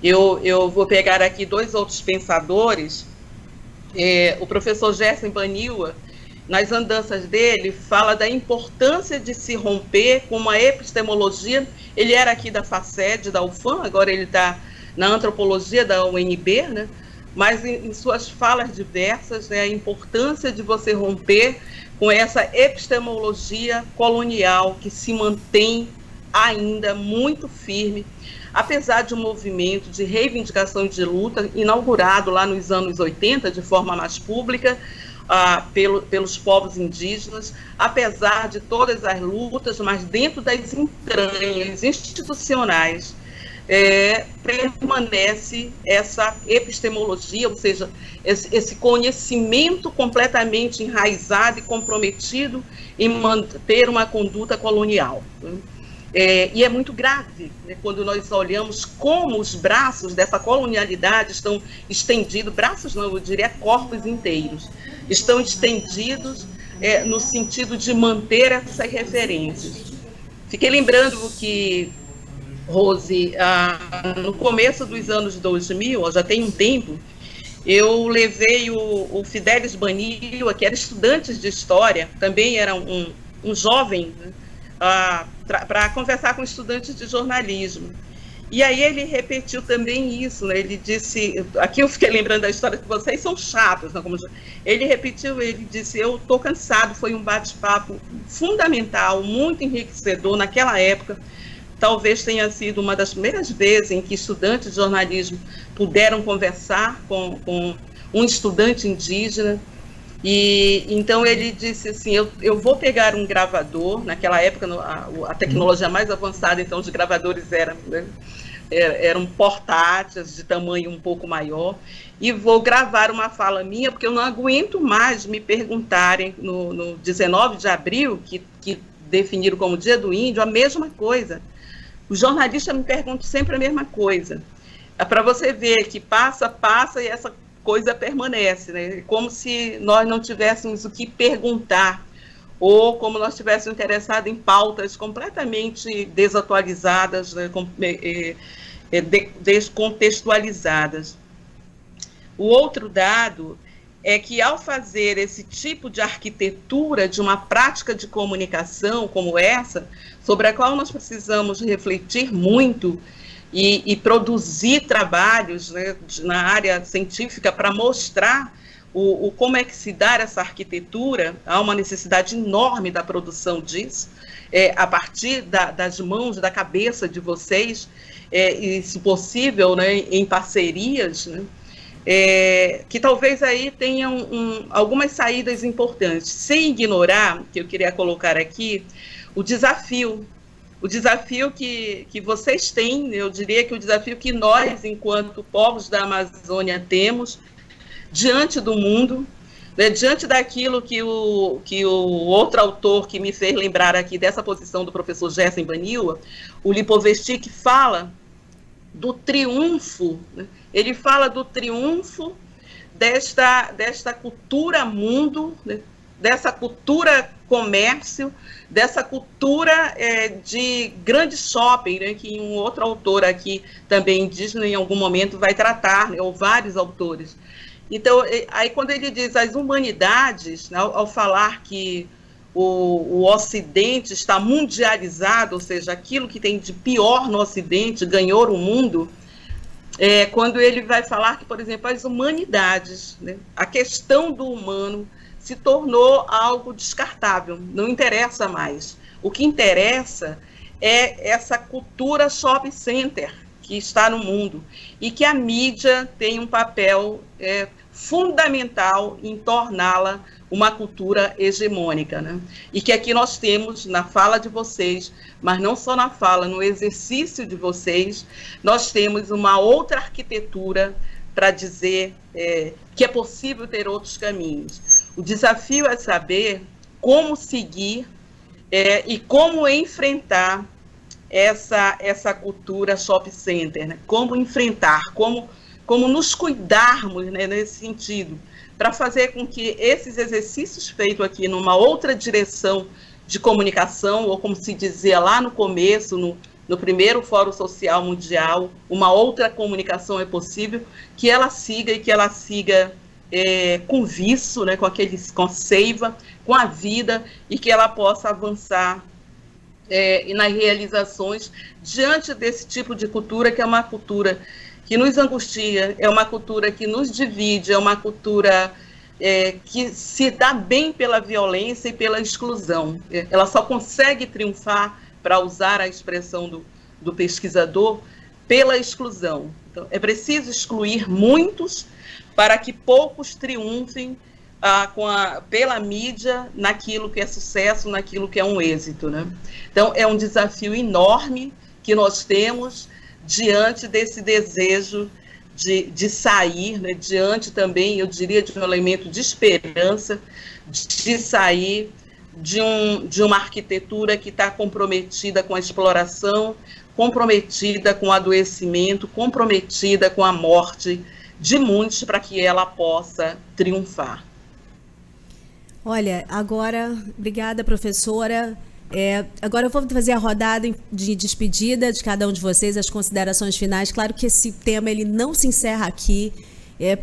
Eu vou pegar aqui dois outros pensadores. O professor Gerson Baniwa, nas andanças dele, fala da importância de se romper com uma epistemologia. Ele era aqui da FACED, da UFAM, agora ele está na antropologia da UNB, né? Mas em suas falas diversas, né, a importância de você romper com essa epistemologia colonial que se mantém ainda muito firme, apesar de um movimento de reivindicação e de luta inaugurado lá nos anos 80, de forma mais pública, pelos povos indígenas, apesar de todas as lutas, mas dentro das entranhas institucionais, permanece essa epistemologia, ou seja, esse conhecimento completamente enraizado e comprometido em manter uma conduta colonial. E é muito grave, né, quando nós olhamos como os braços dessa colonialidade estão estendidos, braços não, eu diria corpos inteiros, estão estendidos no sentido de manter essas referências. Fiquei lembrando que, Rose, no começo dos anos 2000, já tem um tempo, eu levei o Fidelis Baniwa, que era estudante de História, também era um jovem, né, para conversar com estudantes de jornalismo. E aí ele repetiu também isso, né? Ele disse, aqui eu fiquei lembrando da história que vocês são chatos, né? Ele repetiu, ele disse, eu estou cansado, foi um bate-papo fundamental, muito enriquecedor naquela época. Talvez tenha sido uma das primeiras vezes em que estudantes de jornalismo puderam conversar com um estudante indígena. E então ele disse assim, eu vou pegar um gravador, naquela época a tecnologia mais avançada, então os gravadores eram portáteis de tamanho um pouco maior, e vou gravar uma fala minha, porque eu não aguento mais me perguntarem no 19 de abril, que definiram como Dia do Índio, a mesma coisa. Os jornalistas me perguntam sempre a mesma coisa. É para você ver que passa e essa coisa permanece, né? Como se nós não tivéssemos o que perguntar, ou como nós estivéssemos interessados em pautas completamente desatualizadas, né? Descontextualizadas. O outro dado é que, ao fazer esse tipo de arquitetura de uma prática de comunicação como essa, sobre a qual nós precisamos refletir muito, e produzir trabalhos, né, na área científica para mostrar como é que se dá essa arquitetura, há uma necessidade enorme da produção disso, a partir das mãos, da cabeça de vocês, e, se possível, né, em parcerias, né, que talvez aí tenham algumas saídas importantes, sem ignorar, que eu queria colocar aqui, o desafio que vocês têm, eu diria que o desafio que nós, enquanto povos da Amazônia, temos diante do mundo, né, diante daquilo que o outro autor que me fez lembrar aqui dessa posição do professor Gerson Baniwa, o Lipovetsky, fala do triunfo, né, ele fala do triunfo desta cultura mundo, né, dessa cultura comércio, dessa cultura de grande shopping, né, que um outro autor aqui, também indígena, em algum momento vai tratar, né, ou vários autores. Então, aí quando ele diz as humanidades, né, ao falar que o Ocidente está mundializado, ou seja, aquilo que tem de pior no Ocidente ganhou o mundo, quando ele vai falar que, por exemplo, as humanidades, né, a questão do humano, se tornou algo descartável, não interessa mais. O que interessa é essa cultura shopping center que está no mundo e que a mídia tem um papel fundamental em torná-la uma cultura hegemônica, né? E que aqui nós temos, na fala de vocês, mas não só na fala, no exercício de vocês, nós temos uma outra arquitetura para dizer que é possível ter outros caminhos. O desafio é saber como seguir e como enfrentar essa cultura shopping center, né? Como enfrentar, como nos cuidarmos, né, nesse sentido, para fazer com que esses exercícios feitos aqui numa outra direção de comunicação, ou como se dizia lá no começo, no primeiro Fórum Social Mundial, uma outra comunicação é possível, que ela siga com viço, né, com seiva, com a vida, e que ela possa avançar nas realizações diante desse tipo de cultura, que é uma cultura que nos angustia, é uma cultura que nos divide, é uma cultura que se dá bem pela violência e pela exclusão. Ela só consegue triunfar, para usar a expressão do pesquisador, pela exclusão. Então, é preciso excluir muitos para que poucos triunfem pela mídia naquilo que é sucesso, naquilo que é um êxito, né? Então, é um desafio enorme que nós temos diante desse desejo de sair, né? Diante também, eu diria, de um elemento de esperança, de sair de uma arquitetura que está comprometida com a exploração, comprometida com o adoecimento, comprometida com a morte de muitos para que ela possa triunfar. Olha, agora, obrigada, professora. Agora eu vou fazer a rodada de despedida de cada um de vocês, as considerações finais. Claro que esse tema ele não se encerra aqui.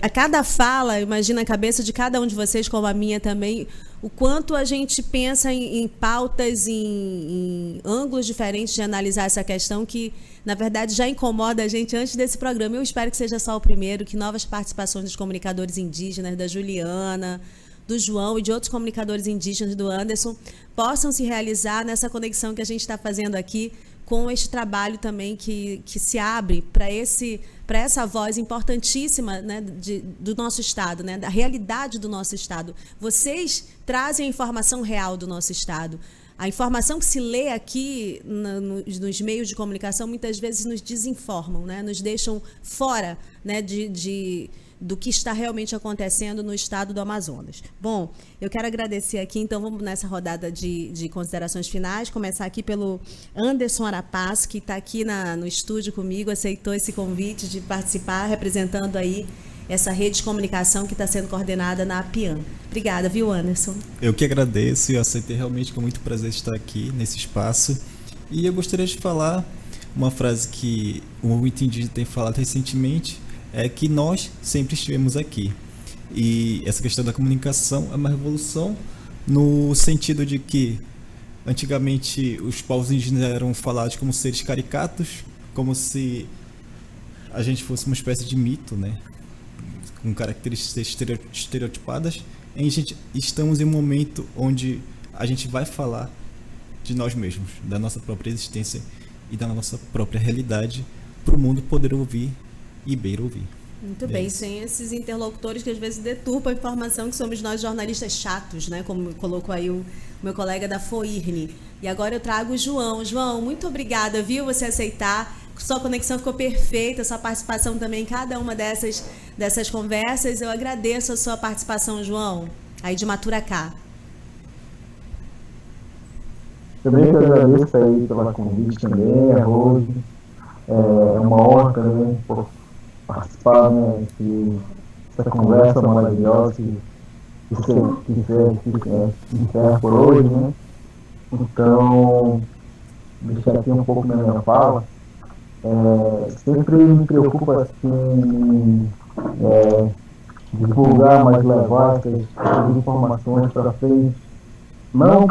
A cada fala, imagina a cabeça de cada um de vocês, como a minha também, o quanto a gente pensa em pautas, em ângulos diferentes de analisar essa questão que, na verdade, já incomoda a gente antes desse programa. Eu espero que seja só o primeiro, que novas participações dos comunicadores indígenas, da Juliana, do João e de outros comunicadores indígenas, do Anderson, possam se realizar nessa conexão que a gente está fazendo aqui com este trabalho também que se abre para essa voz importantíssima, né, do nosso Estado, né, da realidade do nosso Estado. Vocês trazem a informação real do nosso Estado. A informação que se lê aqui nos meios de comunicação muitas vezes nos desinformam, né, nos deixam fora, né, do que está realmente acontecendo no estado do Amazonas. Bom, eu quero agradecer aqui, então vamos nessa rodada de considerações finais, começar aqui pelo Anderson Arapasso, que está aqui no estúdio comigo, aceitou esse convite de participar, representando aí essa rede de comunicação que está sendo coordenada na APIAN. Obrigada, viu, Anderson? Eu que agradeço e aceitei realmente com muito prazer estar aqui nesse espaço. E eu gostaria de falar uma frase que o movimento indígena tem falado recentemente, é que nós sempre estivemos aqui. E essa questão da comunicação é uma revolução no sentido de que antigamente os povos indígenas eram falados como seres caricatos, como se a gente fosse uma espécie de mito, né? Com características estereotipadas. E estamos em um momento onde a gente vai falar de nós mesmos, da nossa própria existência e da nossa própria realidade, para o mundo poder ouvir e bem ouvir. Muito bem, sem esses interlocutores que às vezes deturpam a informação, que somos nós jornalistas chatos, né? Como colocou aí o meu colega da FOIRN. E agora eu trago o João. João, muito obrigada, viu, você aceitar. Sua conexão ficou perfeita, sua participação também em cada uma dessas conversas. Eu agradeço a sua participação, João, aí de Maturacá. Também agradeço aí pela convite também, a Rose. É uma honra também por participar, né, dessa conversa maravilhosa que encerra por hoje, né? Então, deixar aqui um pouco na minha fala. Sempre me preocupa assim, divulgar, mas levar essas informações para frente, não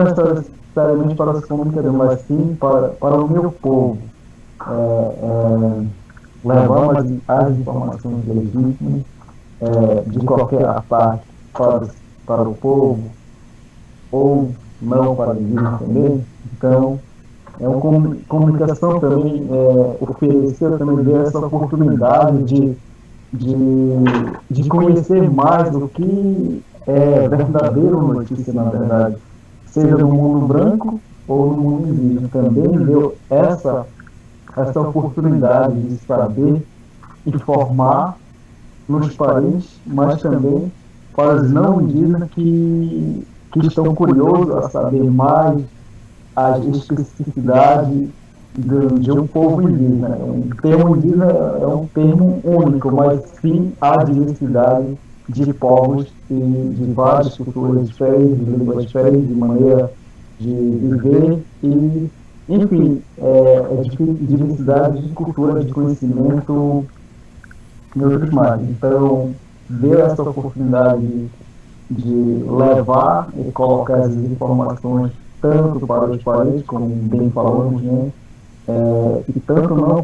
necessariamente para os comunicadores, mas sim para o meu povo. Levar as informações legítimas de qualquer parte para o povo, ou não para indígenas também. Então, uma comunicação também oferecer também essa oportunidade de conhecer mais do que é verdadeiro notícia, na verdade, seja no mundo branco ou no mundo indígena. Também deu essa oportunidade de saber e formar nos parentes, mas também para os não indígenas que estão curiosos a saber mais as especificidades de um povo indígena. O termo indígena é um termo único, mas sim a diversidade de povos e de várias culturas diferentes, de línguas diferentes, de maneira de viver e, enfim, diversidade de cultura, de conhecimento e outros mais. Então, ver essa oportunidade de levar e colocar essas informações tanto para os parentes, como bem falamos, né? E tanto não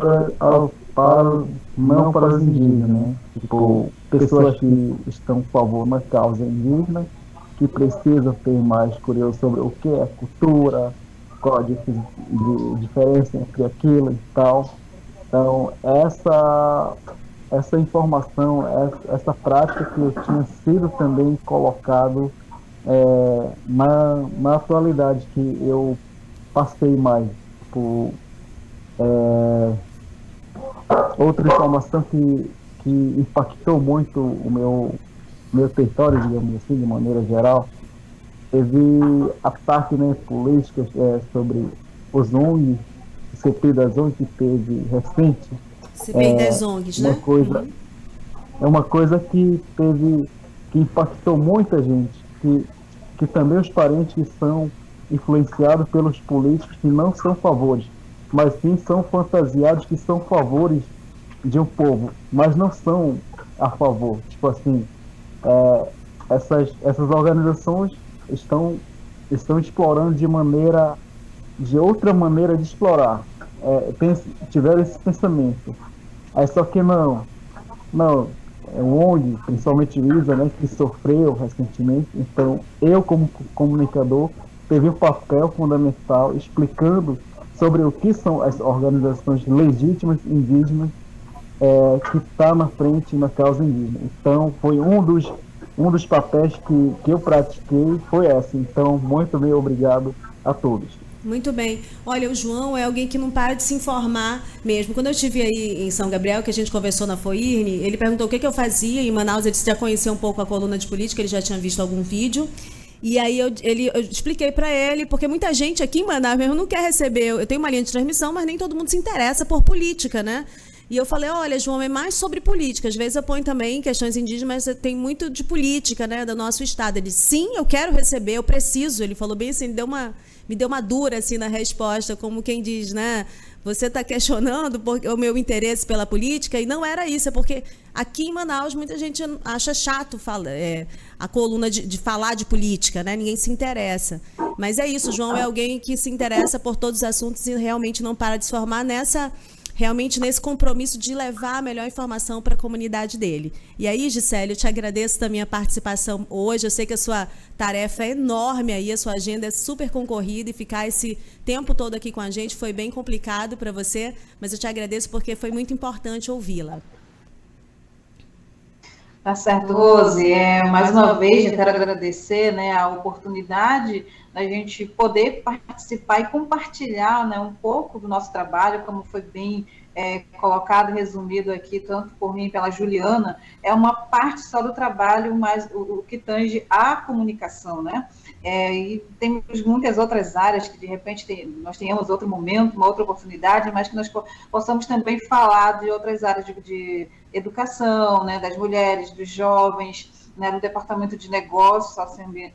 para os indígenas, né? Tipo, pessoas que estão a favor da causa indígena, que precisam ter mais curiosidade sobre o que é cultura, qual a diferença entre aquilo e tal. Então, essa informação, essa prática que eu tinha sido também colocado na atualidade, que eu passei mais por outra informação que impactou muito o meu território, digamos assim, de maneira geral. Teve ataque, né, políticas sobre os ONGs, o CPI das ONGs que teve recente. CPI das ONGs, uma né? Coisa, É uma coisa que impactou muita gente, que também os parentes que são influenciados pelos políticos que não são favores, mas sim são fantasiados que são favores de um povo, mas não são a favor. Tipo assim, essas organizações estão explorando de outra maneira de explorar. Tiveram esse pensamento. Aí só que não, o ONG, principalmente o ISA, né, que sofreu recentemente. Então, eu como comunicador teve um papel fundamental explicando sobre o que são as organizações legítimas indígenas que está na frente na causa indígena. Então, foi um dos papéis que eu pratiquei, foi essa. Então, muito bem, obrigado a todos. Muito bem. Olha, o João é alguém que não para de se informar mesmo. Quando eu estive aí em São Gabriel, que a gente conversou na FOIRN, ele perguntou o que eu fazia em Manaus. Ele já conhecia um pouco a coluna de política, ele já tinha visto algum vídeo. E aí eu expliquei para ele, porque muita gente aqui em Manaus mesmo não quer receber. Eu tenho uma linha de transmissão, mas nem todo mundo se interessa por política, né? E eu falei, olha, João, é mais sobre política. Às vezes eu ponho também questões indígenas, mas tem muito de política, né, do nosso estado. Ele disse, sim, eu quero receber, eu preciso. Ele falou bem assim, me deu uma dura assim na resposta, como quem diz, né? Você está questionando o meu interesse pela política, e não era isso, é porque aqui em Manaus muita gente acha chato a coluna de falar de política, né? Ninguém se interessa. Mas é isso, o João é alguém que se interessa por todos os assuntos e realmente não para de se formar realmente nesse compromisso de levar a melhor informação para a comunidade dele. E aí, Gisele, eu te agradeço também a participação hoje. Eu sei que a sua tarefa é enorme aí, a sua agenda é super concorrida, e ficar esse tempo todo aqui com a gente foi bem complicado para você, mas eu te agradeço porque foi muito importante ouvi-la. Tá certo, Rose. Mais uma vez, eu quero agradecer, né, a oportunidade da gente poder participar e compartilhar, né, um pouco do nosso trabalho, como foi bem colocado e resumido aqui, tanto por mim e pela Juliana. É uma parte só do trabalho, mas o que tange a comunicação, né? E temos muitas outras áreas que, de repente, nós tenhamos outro momento, uma outra oportunidade, mas que nós possamos também falar de outras áreas de educação, né, das mulheres, dos jovens, né, no departamento de negócios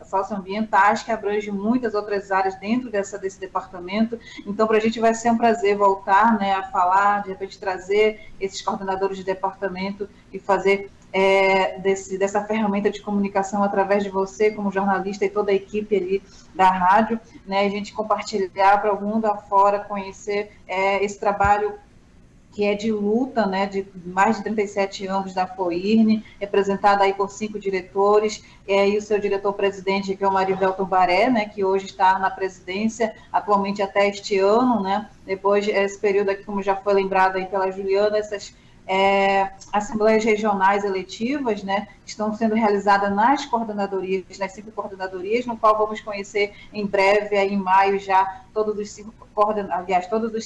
socioambientais, que abrange muitas outras áreas dentro desse departamento. Então, para a gente vai ser um prazer voltar, né, a falar, de repente trazer esses coordenadores de departamento e fazer dessa ferramenta de comunicação através de você, como jornalista, e toda a equipe ali da rádio, né, a gente compartilhar para o mundo afora, conhecer esse trabalho que é de luta, né, de mais de 37 anos da FOIRN, representada aí por 5 diretores, e o seu diretor-presidente, que é o Marivelton Baré, né, que hoje está na presidência, atualmente até este ano, né, depois esse período aqui, como já foi lembrado aí pela Juliana, essas assembleias regionais eletivas, né, estão sendo realizadas nas coordenadorias, nas 5 coordenadorias, no qual vamos conhecer em breve, aí em maio, já todos os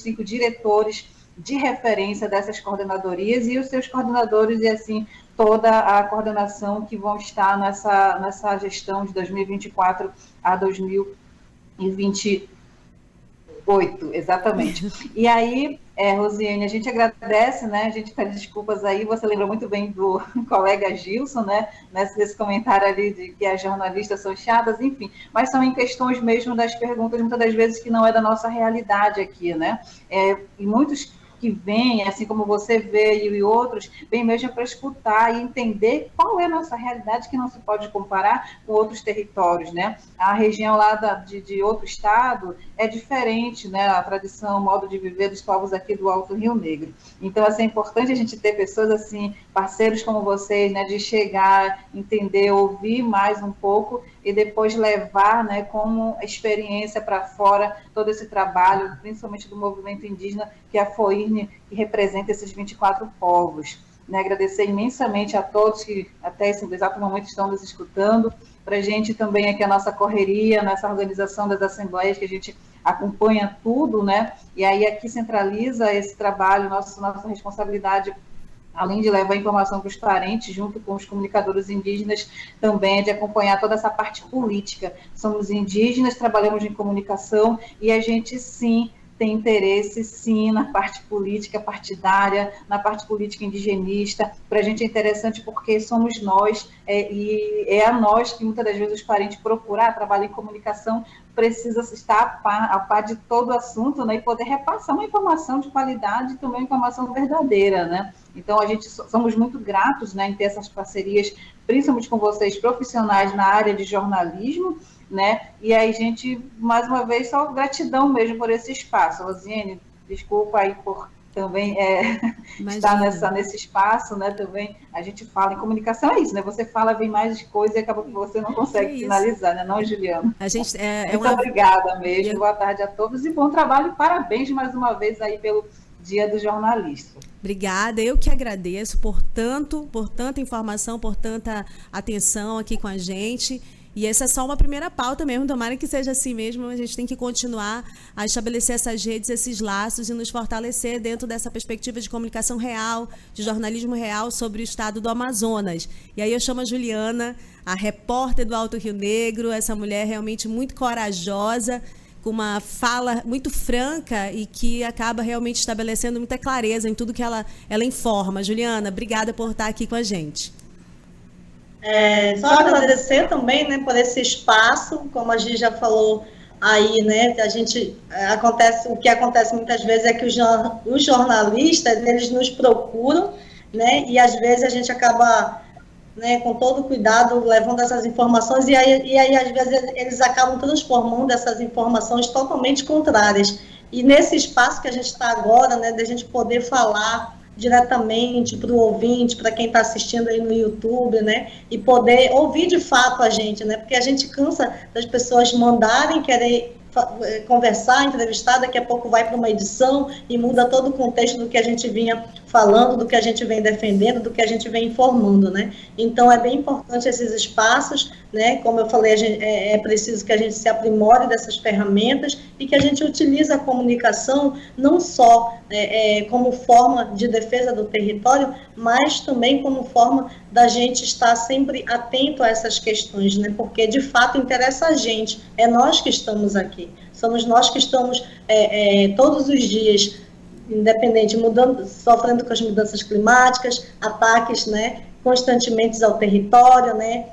5 diretores de referência dessas coordenadorias e os seus coordenadores, e assim toda a coordenação que vão estar nessa gestão de 2024 a 2028, exatamente. E aí, Rosiane, a gente agradece, né, a gente pede desculpas aí, você lembra muito bem do colega Gilson, né, nesse comentário ali de que as jornalistas são chatas, enfim, mas são em questões mesmo das perguntas, muitas das vezes, que não é da nossa realidade aqui, né, e muitos que vêm, assim como você veio e outros, vêm mesmo para escutar e entender qual é a nossa realidade, que não se pode comparar com outros territórios, né? A região lá de outro estado é diferente, né? A tradição, o modo de viver dos povos aqui do Alto Rio Negro. Então, assim, é importante a gente ter pessoas assim, parceiros como vocês, né? De chegar, entender, ouvir mais um pouco e depois levar, né, como experiência para fora todo esse trabalho, principalmente do movimento indígena, que é a FOIRN, que representa esses 24 povos. né, agradecer imensamente a todos que até esse exato momento estão nos escutando, para a gente também aqui a nossa correria, nessa organização das assembleias, que a gente acompanha tudo, né, e aí aqui centraliza esse trabalho, nossa responsabilidade, além de levar informação para os parentes, junto com os comunicadores indígenas, também é de acompanhar toda essa parte política. Somos indígenas, trabalhamos em comunicação, e a gente, sim, tem interesse, sim, na parte política partidária, na parte política indigenista. Para a gente é interessante porque somos nós, e é a nós que muitas das vezes os parentes procuram, trabalhar em comunicação, precisa estar a par de todo o assunto, né, e poder repassar uma informação de qualidade e também uma informação verdadeira, né? Então, a gente somos muito gratos, né, em ter essas parcerias, principalmente com vocês, profissionais na área de jornalismo, né? E aí, gente, mais uma vez, só gratidão mesmo por esse espaço. Rosiane, desculpa aí por também estar nesse espaço, né? Também a gente fala em comunicação, é isso, né? Você fala, vem mais coisa e acaba que você não consegue finalizar, né? Não, Juliana? A gente, muito obrigada mesmo, boa tarde a todos e bom trabalho e parabéns mais uma vez aí pelo Dia do Jornalista. Obrigada, eu que agradeço por tanta informação, por tanta atenção aqui com a gente. E essa é só uma primeira pauta mesmo, tomara que seja assim mesmo, a gente tem que continuar a estabelecer essas redes, esses laços e nos fortalecer dentro dessa perspectiva de comunicação real, de jornalismo real sobre o estado do Amazonas. E aí eu chamo a Juliana, a repórter do Alto Rio Negro, essa mulher realmente muito corajosa, com uma fala muito franca e que acaba realmente estabelecendo muita clareza em tudo que ela informa. Juliana, obrigada por estar aqui com a gente. Só agradecer também, né, por esse espaço, como a Gi já falou aí, né, que o que acontece muitas vezes é que os jornalistas, eles nos procuram, né, e às vezes a gente acaba, né, com todo cuidado, levando essas informações, e aí às vezes eles acabam transformando essas informações totalmente contrárias. E nesse espaço que a gente está agora, né, da gente poder falar diretamente para o ouvinte, para quem está assistindo aí no YouTube, né, e poder ouvir de fato a gente, né, porque a gente cansa das pessoas mandarem, querer conversar, entrevistar, daqui a pouco vai para uma edição e muda todo o contexto do que a gente vinha falando, do que a gente vem defendendo, do que a gente vem informando, né? Então, é bem importante esses espaços, né? Como eu falei, é preciso que a gente se aprimore dessas ferramentas e que a gente utilize a comunicação não só como forma de defesa do território, mas também como forma da gente estar sempre atento a essas questões, né? Porque, de fato, interessa a gente, é nós que estamos aqui, somos nós que estamos todos os dias, independente, sofrendo com as mudanças climáticas, ataques, né, constantemente ao território, né,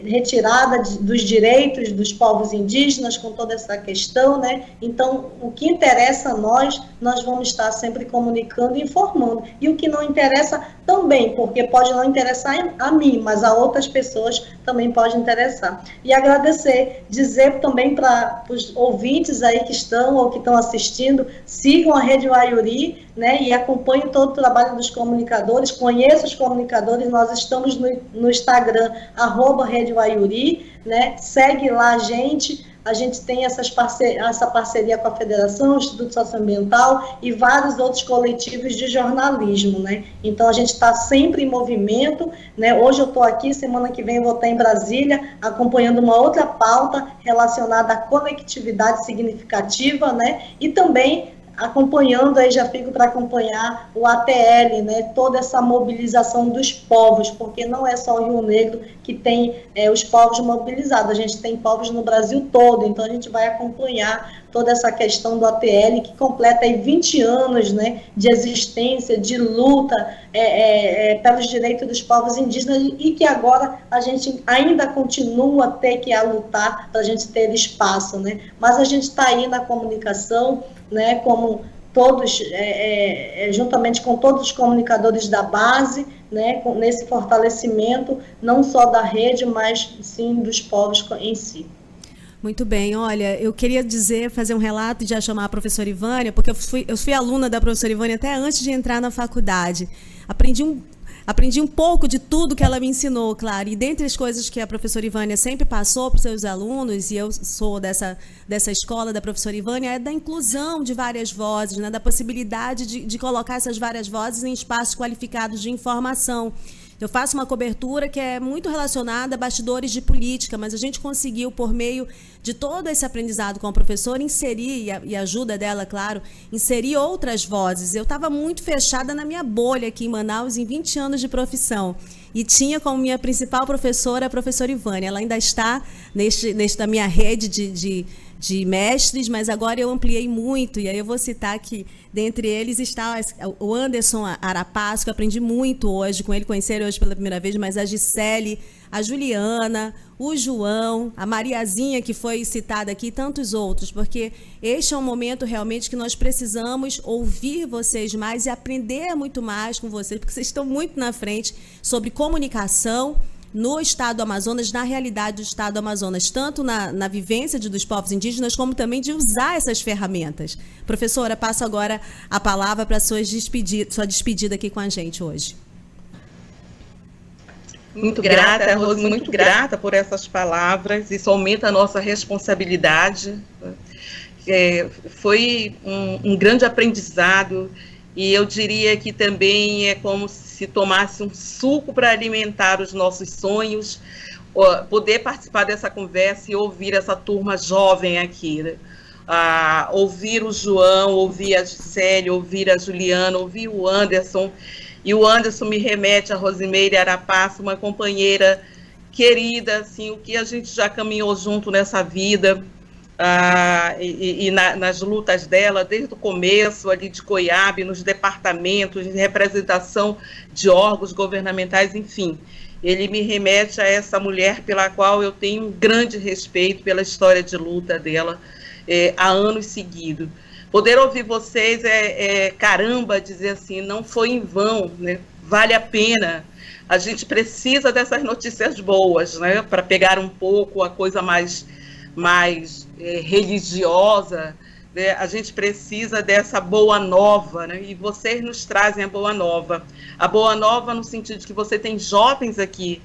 retirada dos direitos dos povos indígenas com toda essa questão, né? Então, o que interessa a nós vamos estar sempre comunicando e informando. E o que não interessa também, porque pode não interessar a mim, mas a outras pessoas também pode interessar. E agradecer, dizer também para os ouvintes aí que estão ou que estão assistindo, sigam a Rede Waiuri, né, e acompanhem todo o trabalho dos comunicadores, conheçam os comunicadores, nós estamos no Instagram, @Rede Waiuri, né, segue lá a gente tem essa parceria com a Federação, o Instituto Socioambiental e vários outros coletivos de jornalismo, né? Então, a gente está sempre em movimento, né? Hoje eu estou aqui, semana que vem eu vou estar em Brasília, acompanhando uma outra pauta relacionada à conectividade significativa, né? E também acompanhando, aí já fico para acompanhar o ATL, né, toda essa mobilização dos povos, porque não é só o Rio Negro que tem os povos mobilizados, a gente tem povos no Brasil todo, então a gente vai acompanhar toda essa questão do ATL, que completa aí 20 anos, né, de existência, de luta pelos direitos dos povos indígenas, e que agora a gente ainda continua a ter que lutar para a gente ter espaço, né, mas a gente está aí na comunicação, né, como todos, juntamente com todos os comunicadores da base, né, nesse fortalecimento, não só da rede, mas sim dos povos em si. Muito bem, olha, eu queria fazer um relato e já chamar a professora Ivânia, porque eu fui aluna da professora Ivânia até antes de entrar na faculdade. Aprendi aprendi um pouco de tudo que ela me ensinou, claro. E dentre as coisas que a professora Ivânia sempre passou para os seus alunos, e eu sou dessa escola da professora Ivânia, é da inclusão de várias vozes, né? Da possibilidade de colocar essas várias vozes em espaços qualificados de informação. Eu faço uma cobertura que é muito relacionada a bastidores de política, mas a gente conseguiu, por meio de todo esse aprendizado com a professora, inserir, e a ajuda dela, claro, inserir outras vozes. Eu estava muito fechada na minha bolha aqui em Manaus, em 20 anos de profissão. E tinha como minha principal professora a professora Ivânia. Ela ainda está na minha rede de mestres, mas agora eu ampliei muito, e aí eu vou citar que dentre eles está o Anderson Arapaço, que eu aprendi muito hoje com ele, conheci ele hoje pela primeira vez, mas a Gisele, a Juliana, o João, a Mariazinha, que foi citada aqui, e tantos outros, porque este é um momento realmente que nós precisamos ouvir vocês mais e aprender muito mais com vocês, porque vocês estão muito na frente sobre comunicação no estado do Amazonas, na realidade do estado do Amazonas, tanto na vivência dos povos indígenas, como também de usar essas ferramentas. Professora, passo agora a palavra para sua despedida aqui com a gente hoje. Muito grata, Rose, muito grata por essas palavras. Isso aumenta a nossa responsabilidade. Foi um grande aprendizado, e eu diria que também é como se tomasse um suco para alimentar os nossos sonhos, poder participar dessa conversa e ouvir essa turma jovem aqui, né? Ouvir o João, ouvir a Gisele, ouvir a Juliana, ouvir o Anderson. E o Anderson me remete a Rosimeire Arapaço, uma companheira querida, assim, o que a gente já caminhou junto nessa vida, nas lutas dela, desde o começo ali de Coiabe, nos departamentos de representação de órgãos governamentais, enfim. Ele me remete a essa mulher pela qual eu tenho um grande respeito pela história de luta dela há anos seguidos. Poder ouvir vocês caramba, dizer assim, não foi em vão, né? Vale a pena. A gente precisa dessas notícias boas, né? Para pegar um pouco a coisa mais religiosa, né? A gente precisa dessa boa nova, né? E vocês nos trazem a boa nova. A boa nova no sentido de que você tem jovens aqui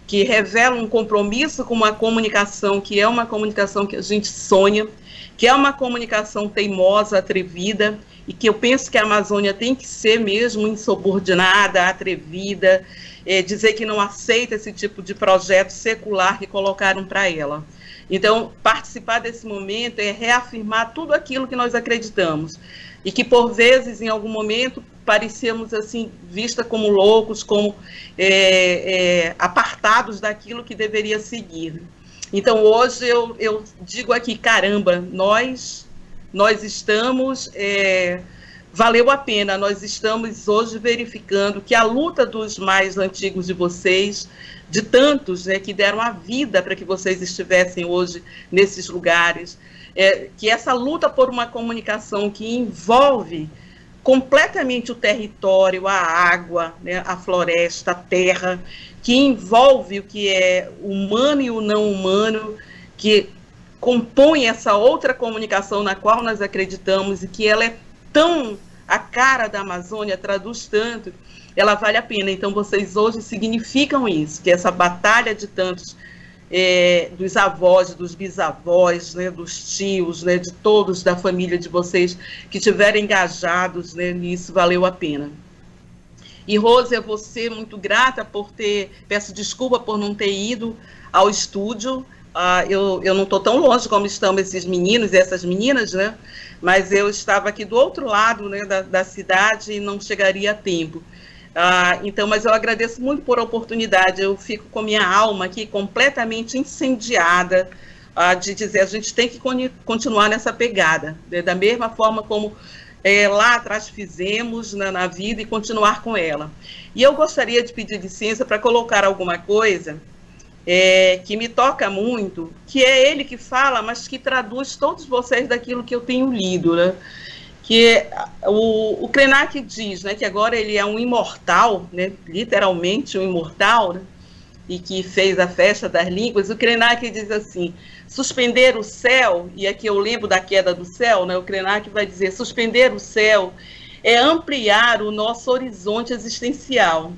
que revelam um compromisso com uma comunicação que é uma comunicação que a gente sonha, que é uma comunicação teimosa, atrevida, e que eu penso que a Amazônia tem que ser mesmo insubordinada, atrevida, dizer que não aceita esse tipo de projeto secular que colocaram para ela. Então, participar desse momento é reafirmar tudo aquilo que nós acreditamos, e que, por vezes, em algum momento, parecíamos assim, vista como loucos, como apartados daquilo que deveria seguir. Então, hoje eu digo aqui, caramba, nós estamos, valeu a pena, nós estamos hoje verificando que a luta dos mais antigos de vocês, de tantos, né, que deram a vida para que vocês estivessem hoje nesses lugares, que essa luta por uma comunicação que envolve completamente o território, a água, né, a floresta, a terra, que envolve o que é humano e o não humano, que compõe essa outra comunicação na qual nós acreditamos, e que ela é tão a cara da Amazônia, traduz tanto, ela vale a pena. Então, vocês hoje significam isso, que essa batalha de tantos, dos avós, dos bisavós, né, dos tios, né, de todos da família de vocês que estiveram engajados, né, nisso, valeu a pena. E, Rose, eu vou ser muito grata peço desculpa por não ter ido ao estúdio. Eu não estou tão longe como estão esses meninos e essas meninas, né? Mas eu estava aqui do outro lado, né, da cidade, e não chegaria a tempo. Então, mas eu agradeço muito por a oportunidade. Eu fico com minha alma aqui completamente incendiada, de dizer, a gente tem que continuar nessa pegada, né, da mesma forma como lá atrás fizemos na vida, e continuar com ela. E eu gostaria de pedir licença para colocar alguma coisa que me toca muito, que é ele que fala, mas que traduz todos vocês daquilo que eu tenho lido, né? Que o Krenak diz, né, que agora ele é um imortal, né, literalmente um imortal, né, e que fez a festa das línguas. O Krenak diz assim, suspender o céu, e aqui eu lembro da queda do céu, né, o Krenak vai dizer, suspender o céu é ampliar o nosso horizonte existencial,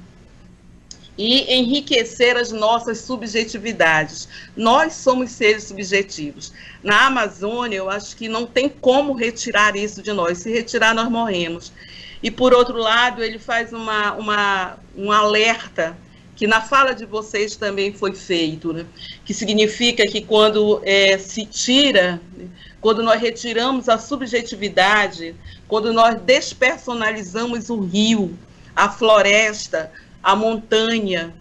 e enriquecer as nossas subjetividades. Nós somos seres subjetivos. Na Amazônia, eu acho que não tem como retirar isso de nós. Se retirar, nós morremos. E, por outro lado, ele faz um alerta, que na fala de vocês também foi feito, né? Que significa que quando se tira, quando nós retiramos a subjetividade, quando nós despersonalizamos o rio, a floresta, a montanha,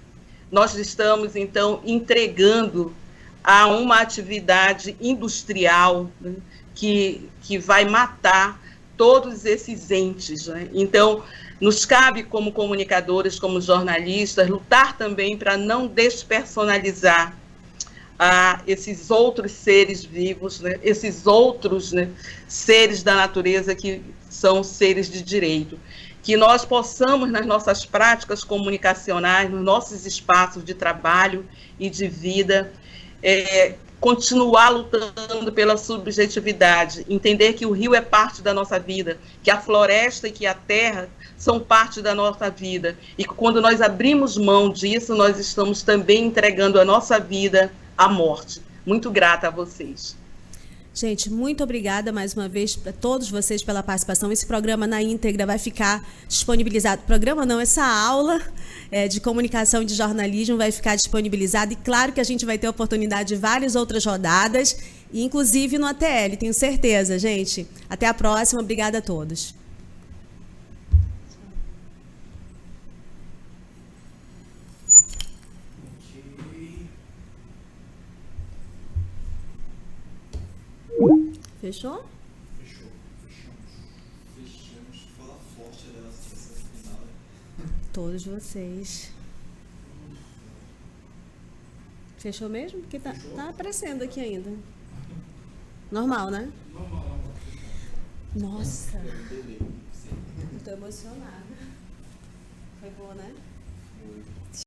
nós estamos, então, entregando a uma atividade industrial, né, que vai matar todos esses entes, né? Então, nos cabe, como comunicadores, como jornalistas, lutar também para não despersonalizar esses outros seres vivos, né? Esses outros, né, seres da natureza que são seres de direito. Que nós possamos, nas nossas práticas comunicacionais, nos nossos espaços de trabalho e de vida, continuar lutando pela subjetividade, entender que o rio é parte da nossa vida, que a floresta e que a terra são parte da nossa vida, e que quando nós abrimos mão disso, nós estamos também entregando a nossa vida à morte. Muito grata a vocês. Gente, muito obrigada mais uma vez para todos vocês pela participação. Esse programa na íntegra vai ficar disponibilizado. Programa não, essa aula de comunicação e de jornalismo vai ficar disponibilizada. E claro que a gente vai ter a oportunidade de várias outras rodadas, inclusive no ATL, tenho certeza, gente. Até a próxima. Obrigada a todos. Fechou? Fechou. Fechamos. Fala forte da situação final. Todos vocês. Fechou mesmo? Porque tá aparecendo aqui ainda. Normal, né? Normal. Nossa. Estou emocionada. Foi boa, né?